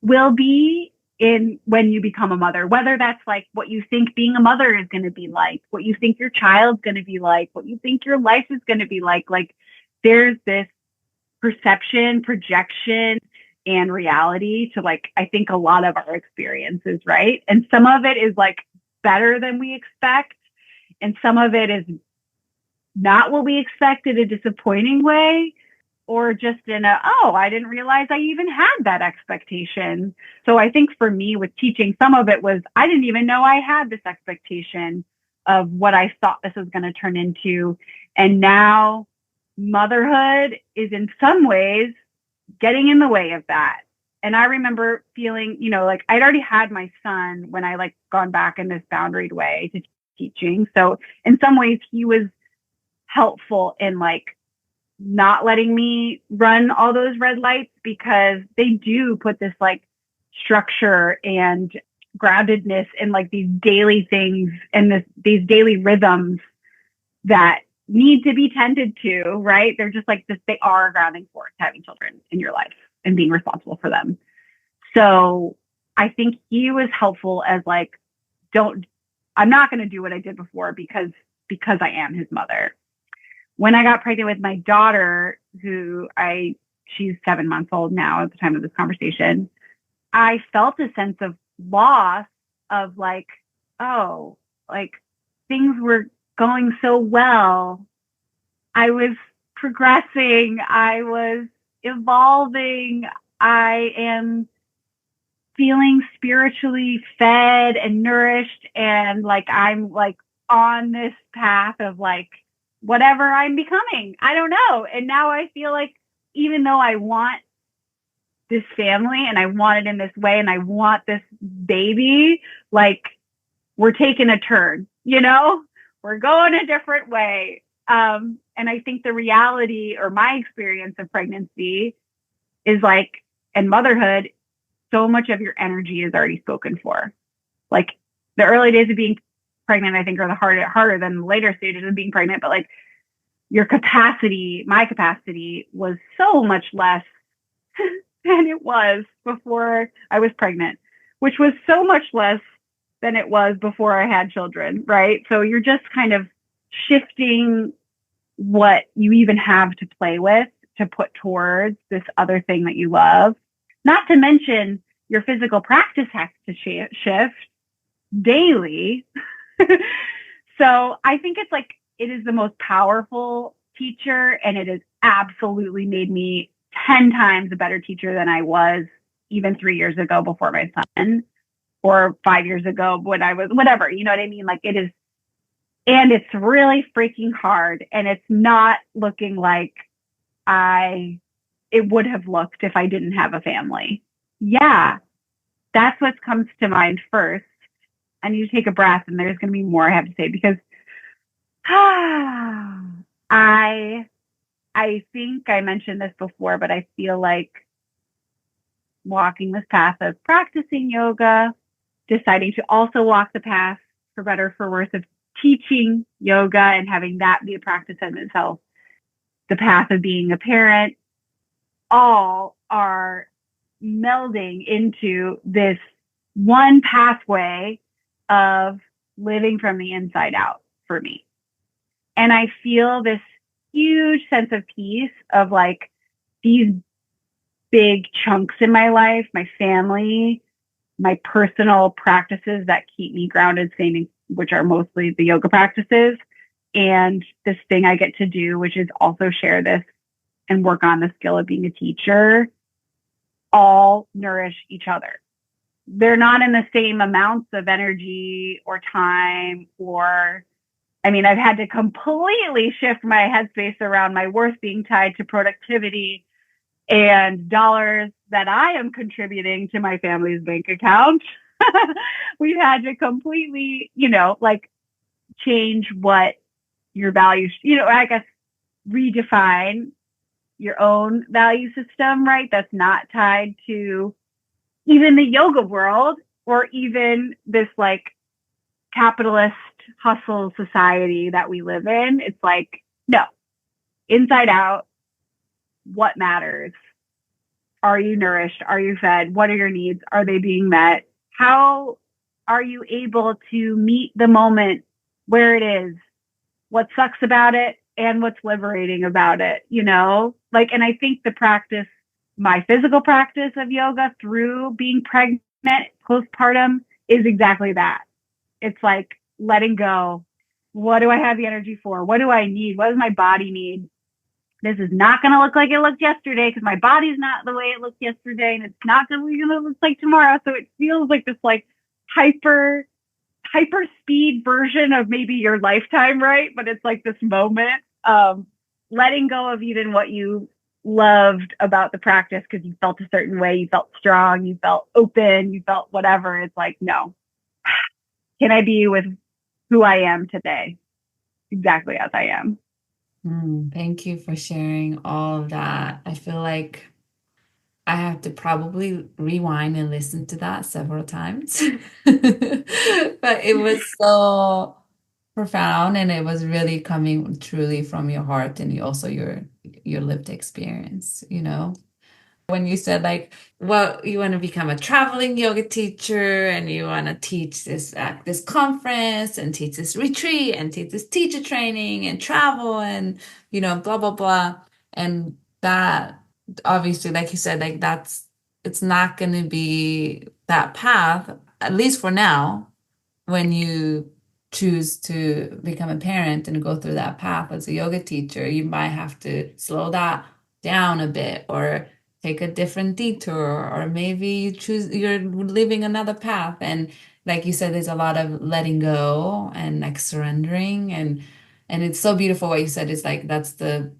will be in when you become a mother, whether that's like what you think being a mother is going to be like, what you think your child's going to be like, what you think your life is going to be like there's this perception, projection, and reality to like, I think a lot of our experiences, right? And some of it is like better than we expect. And some of it is not what we expect in a disappointing way, or just in I didn't realize I even had that expectation. So I think for me with teaching, some of it was, I didn't even know I had this expectation of what I thought this was going to turn into. And now motherhood is in some ways getting in the way of that. And I remember feeling, like I'd already had my son when I like gone back in this boundaried way to teaching. So in some ways he was helpful in like not letting me run all those red lights, because they do put this like structure and groundedness in like these daily things and these daily rhythms that need to be tended to, right? They're just like this, they are a grounding force, having children in your life and being responsible for them. So I think he was helpful as like, I'm not going to do what I did before because I am his mother. When I got pregnant with my daughter, she's 7 months old now at the time of this conversation, I felt a sense of loss of like, oh, like things were going so well. I was progressing. I was evolving. I am feeling spiritually fed and nourished. And like, I'm like on this path of like, whatever I'm becoming, I don't know. And now I feel like even though I want this family and I want it in this way and I want this baby, like we're taking a turn, we're going a different way. And I think the reality or my experience of pregnancy is like, and motherhood, so much of your energy is already spoken for. Like the early days of being pregnant, I think, are the harder than the later stages of being pregnant. But like your capacity, my capacity was so much less than it was before I was pregnant, which was so much less than it was before I had children, right? So you're just kind of shifting what you even have to play with to put towards this other thing that you love. Not to mention your physical practice has to shift daily. So I think it's like, it is the most powerful teacher, and it has absolutely made me 10 times a better teacher than I was even 3 years ago before my son, or 5 years ago when I was whatever, you know what I mean? Like it is, and it's really freaking hard, and it's not looking like it would have looked if I didn't have a family. Yeah, that's what comes to mind first. I need to take a breath, and there's going to be more I have to say, because I think I mentioned this before, but I feel like walking this path of practicing yoga, deciding to also walk the path, for better or for worse, of teaching yoga and having that be a practice in itself, the path of being a parent, all are melding into this one pathway of living from the inside out for me. And I feel this huge sense of peace of like these big chunks in my life, my family, my personal practices that keep me grounded, which are mostly the yoga practices, and this thing I get to do, which is also share this and work on the skill of being a teacher. all nourish each other. They're not in the same amounts of energy or time or, I mean, I've had to completely shift my headspace around my worth being tied to productivity and dollars that I am contributing to my family's bank account. We've had to completely, like change what your values, I guess redefine your own value system, right? That's not tied to even the yoga world or even this like capitalist hustle society that we live in. It's like, no, inside out, what matters? Are you nourished? Are you fed? What are your needs? Are they being met? How are you able to meet the moment where it is? What sucks about it and what's liberating about it, Like, and I think the practice, my physical practice of yoga through being pregnant, postpartum is exactly that. It's like letting go. What do I have the energy for? What do I need? What does my body need? This is not going to look like it looked yesterday because my body's not the way it looked yesterday, and it's not going to look like tomorrow. So it feels like this like hyper speed version of maybe your lifetime, right? But it's like this moment of letting go of even what you loved about the practice because you felt a certain way, you felt strong, you felt open, you felt whatever. It's like, no, can I be with who I am today? Exactly as I am. Thank you for sharing all of that. I feel like I have to probably rewind and listen to that several times. But it was so profound and it was really coming truly from your heart and also your lived experience, When you said like, well, you want to become a traveling yoga teacher and you want to teach this conference and teach this retreat and teach this teacher training and travel and, blah, blah, blah. And that obviously, like you said, like it's not going to be that path, at least for now, when you choose to become a parent and go through that path as a yoga teacher, you might have to slow that down a bit or take a different detour, or maybe you're living another path. And like you said, there's a lot of letting go and like surrendering. And it's so beautiful what you said. It's like that's the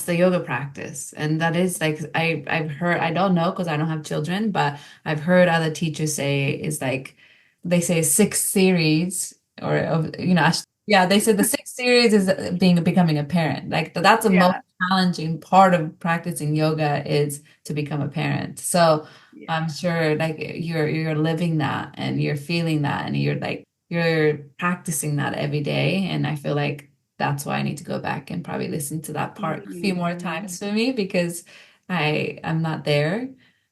yoga practice. And that is like I've heard, I don't know because I don't have children, but I've heard other teachers say is like they say 6 series or yeah, they said the 6 series is becoming a parent. Like that's the most challenging part of practicing yoga is to become a parent. So I'm sure like you're living that and you're feeling that and you're practicing that every day. And I feel like that's why I need to go back and probably listen to that part a few more times for me because I'm not there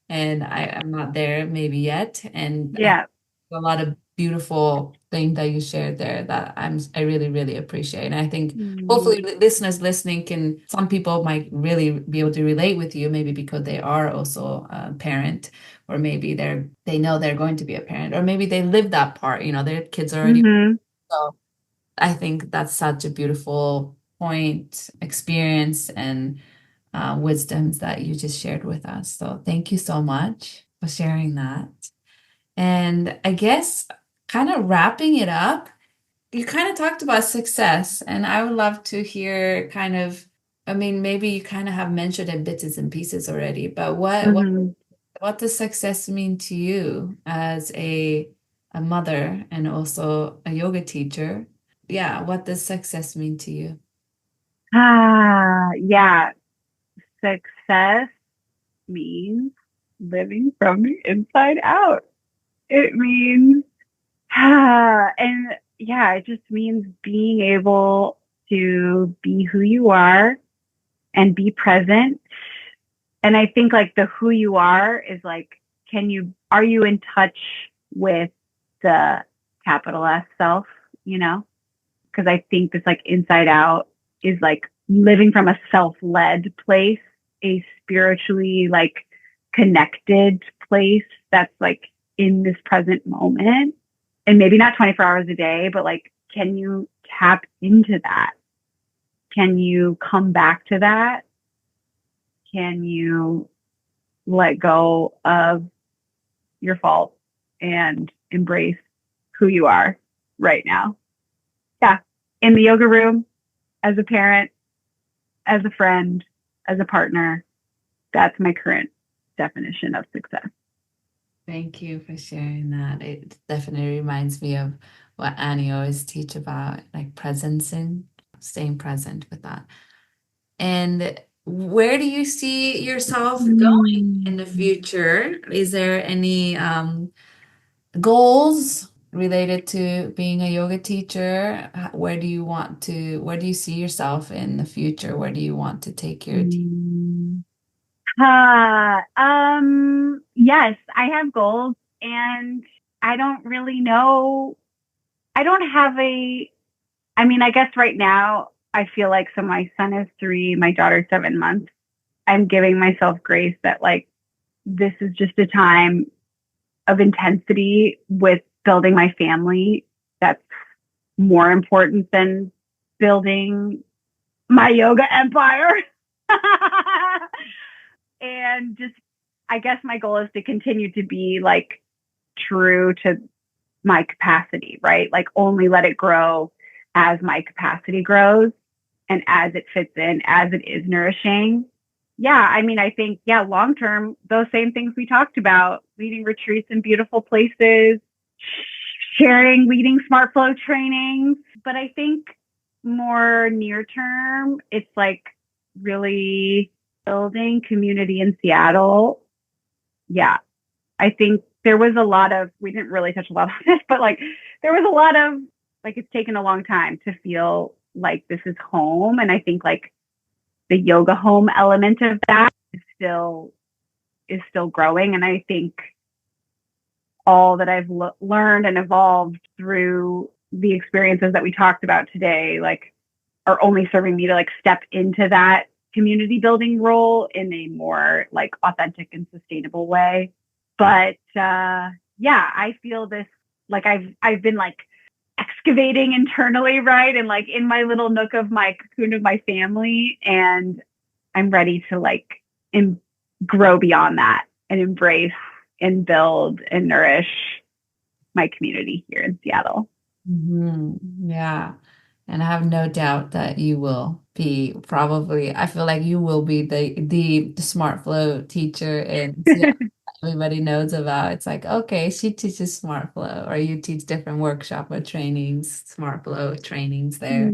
and I'm not there maybe yet. And a lot of beautiful things that you shared there that I really, really appreciate. And I think hopefully listeners listening some people might really be able to relate with you, maybe because they are also a parent, or maybe they know they're going to be a parent, or maybe they live that part, their kids are already. So I think that's such a beautiful point, experience, and wisdoms that you just shared with us. So thank you so much for sharing that. And I guess kind of wrapping it up, you kind of talked about success, and I would love to hear maybe you kind of have mentioned it bits and pieces already, but what does success mean to you as a mother and also a yoga teacher? Yeah, what does success mean to you? Yeah. Success means living from the inside out. It means, it just means being able to be who you are and be present. And I think like the who you are is like, are you in touch with the capital S self, Because I think this like inside out is like living from a self-led place, a spiritually like connected place that's like in this present moment, and maybe not 24 hours a day, but like, can you tap into that? Can you come back to that? Can you let go of your faults and embrace who you are right now. Yeah. In the yoga room, as a parent, as a friend, as a partner, that's my current definition of success. Thank you for sharing that. It definitely reminds me of what Annie always teach about, like presence and staying present with that. And where do you see yourself going in the future? Is there any goals related to being a yoga teacher? Where do where do you see yourself in the future? Where do you want to take your team? Yes, I have goals, and I don't really know. I don't have I guess right now I feel like, so my son is 3, my daughter's 7 months. I'm giving myself grace that like, this is just a time of intensity with building my family. That's more important than building my yoga empire. And just, I guess my goal is to continue to be like true to my capacity, right? Like only let it grow as my capacity grows and as it fits in, as it is nourishing. Yeah, I think, yeah, long term, those same things we talked about, leading retreats in beautiful places, leading SmartFLOW trainings. But I think more near term, it's like really building community in Seattle. Yeah, I think there was a lot of, we didn't really touch a lot on this, but like there was a lot of, like, it's taken a long time to feel like this is home. And I think like the yoga home element of that is still growing. And I think all that I've learned and evolved through the experiences that we talked about today, like, are only serving me to like step into that community building role in a more like authentic and sustainable way. But yeah, I feel this, like I've been like excavating internally, right? And like in my little nook of my cocoon of my family, and I'm ready to like grow beyond that and embrace and build and nourish my community here in Seattle. Yeah. And I have no doubt that you will be probably, I feel like you will be the SmartFLOW teacher and everybody knows about. It's like, okay, she teaches SmartFLOW, or you teach different workshop or trainings, SmartFLOW trainings there.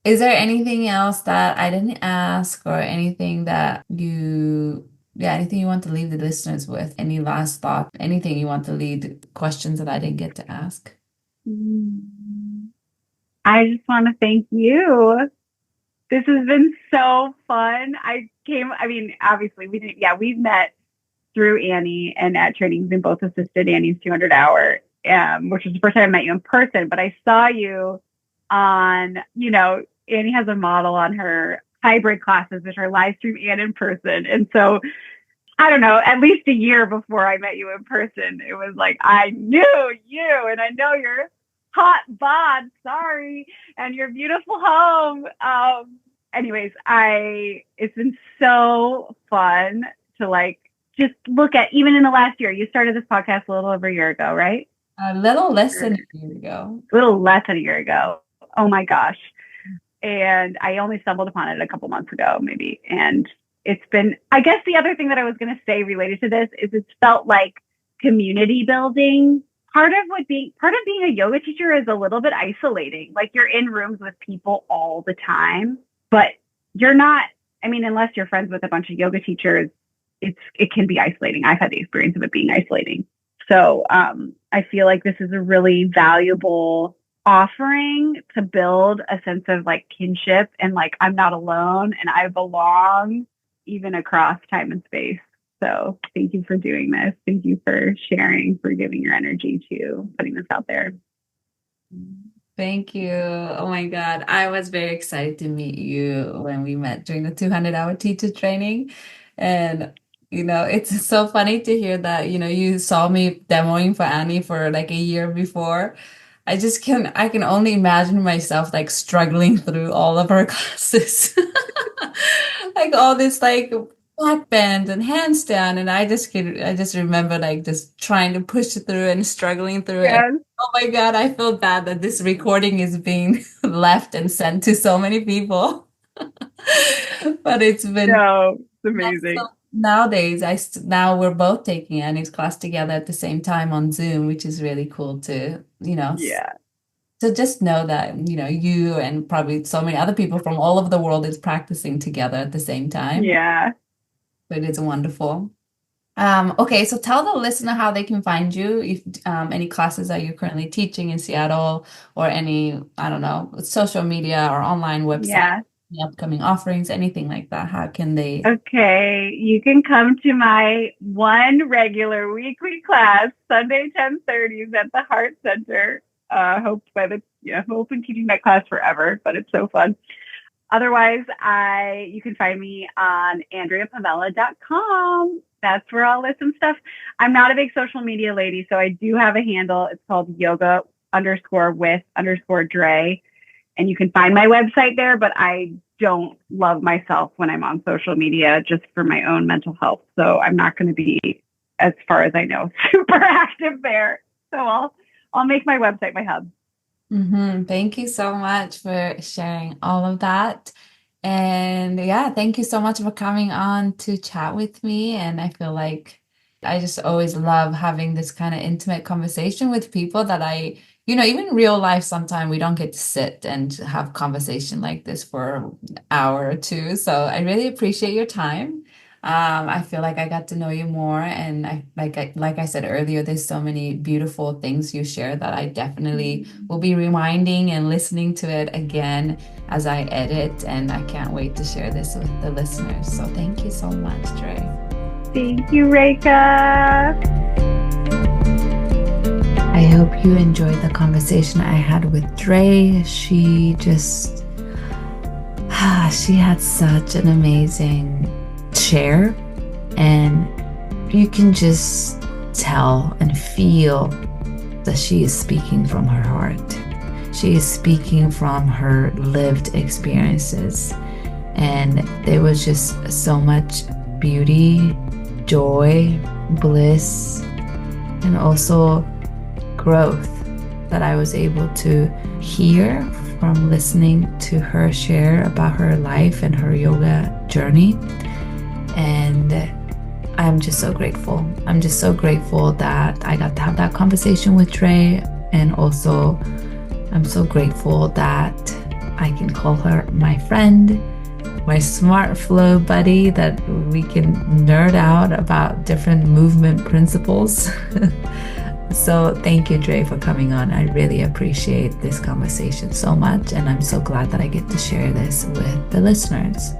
Is there anything else that I didn't ask, or anything that anything you want to leave the listeners with? Any last thought? Anything you want to lead, questions that I didn't get to ask? I just want to thank you. This has been so fun. Obviously we've met through Annie and at trainings, and both assisted Annie's 200 hour, which was the first time I met you in person, but I saw you on, Annie has a model on her hybrid classes, which are live stream and in person. And so I don't know, at least a year before I met you in person, it was like, I knew you and I know your hot bod, sorry, and your beautiful home. Anyways, it's been so fun to like just look at, even in the last year. You started this podcast a little over a year ago, right? A little less than a year ago. A little less than a year ago. Oh my gosh. And I only stumbled upon it a couple months ago, maybe. And it's been, I guess the other thing that I was going to say related to this is it's felt like community building. Part of being a yoga teacher is a little bit isolating. Like, you're in rooms with people all the time, but you're not, unless you're friends with a bunch of yoga teachers, it can be isolating. I've had the experience of it being isolating. So I feel like this is a really valuable offering to build a sense of like kinship and like, I'm not alone and I belong, even across time and space. So thank you for doing this. Thank you for sharing, for giving your energy to putting this out there. Thank you. Oh my God. I was very excited to meet you when we met during the 200-hour teacher training. And, it's so funny to hear that, you saw me demoing for Annie for like a year before. I can only imagine myself like struggling through all of our classes. Like all this like back bend and handstand. And I just remember like just trying to push through and struggling through it. Yes. Oh my God, I feel bad that this recording is being left and sent to so many people. But it's been No, it's so amazing. nowadays now we're both taking Annie's class together at the same time on Zoom, which is really cool to, Yeah. to just know that, you and probably so many other people from all over the world is practicing together at the same time. Yeah. It is wonderful. Okay, so tell the listener how they can find you, if any classes that you're currently teaching in Seattle, or any, I don't know, social media or online website, Yeah. any upcoming offerings, anything like that. How can they? Okay. You can come to my one regular weekly class, Sunday 10:30s at the Heart Center. I'm hoping teaching that class forever, but it's so fun. Otherwise, you can find me on AndreaPavela.com. That's where I'll list some stuff. I'm not a big social media lady, so I do have a handle. It's called yoga_with_Dre. And you can find my website there, but I don't love myself when I'm on social media just for my own mental health. So I'm not going to be, as far as I know, super active there. So I'll make my website my hub. Thank you so much for sharing all of that. And yeah, thank you so much for coming on to chat with me. And I feel like I just always love having this kind of intimate conversation with people that even real life, sometimes we don't get to sit and have conversation like this for an hour or two. So I really appreciate your time. I feel like I got to know you more, and like I said earlier, there's so many beautiful things you share that I definitely will be reminding and listening to it again as I edit, and I can't wait to share this with the listeners. So thank you so much, Dre. Thank you, Reka. I hope you enjoyed the conversation I had with Dre. She had such an amazing share, and you can just tell and feel that she is speaking from her heart. She is speaking from her lived experiences, and there was just so much beauty, joy, bliss, and also growth that I was able to hear from listening to her share about her life and her yoga journey. And I'm just so grateful. I'm just so grateful that I got to have that conversation with Dre. And also, I'm so grateful that I can call her my friend, my SmartFLOW buddy, that we can nerd out about different movement principles. So thank you, Dre, for coming on. I really appreciate this conversation so much. And I'm so glad that I get to share this with the listeners.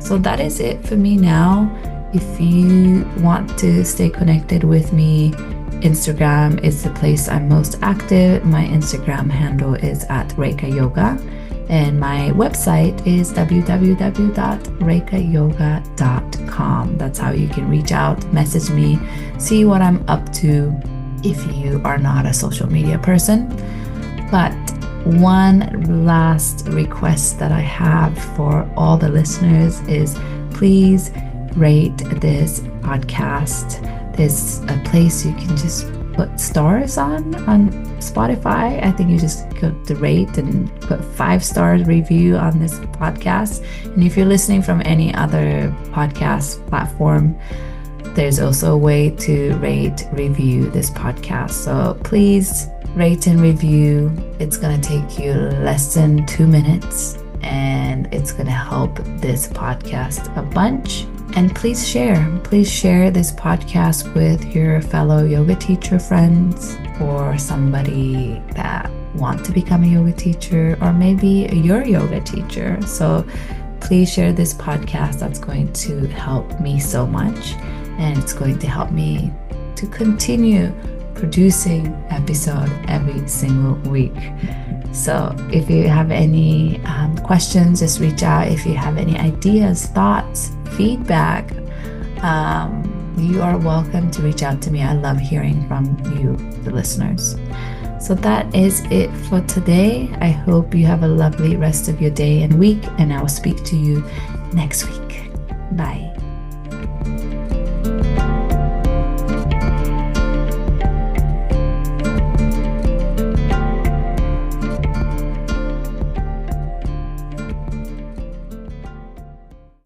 So that is it for me now. If you want to stay connected with me, Instagram is the place I'm most active. My Instagram handle is @RekaYoga, and my website is www.rekayoga.com. That's how you can reach out, message me, see what I'm up to if you are not a social media person. But one last request that I have for all the listeners is please rate this podcast. There's a place you can just put stars on Spotify. I think you just go to rate and put 5-star review on this podcast. And if you're listening from any other podcast platform, there's also a way to review this podcast. So please rate and review. It's going to take you less than 2 minutes, and it's going to help this podcast a bunch. And please share this podcast with your fellow yoga teacher friends, or somebody that want to become a yoga teacher, or maybe your yoga teacher. So please share this podcast. That's going to help me so much, and it's going to help me to continue producing episode every single week. So if you have any questions, just reach out. If you have any ideas, thoughts, feedback, you are welcome to reach out to me. I love hearing from you, the listeners. So that is it for today. I hope you have a lovely rest of your day and week, and I will speak to you next week. Bye.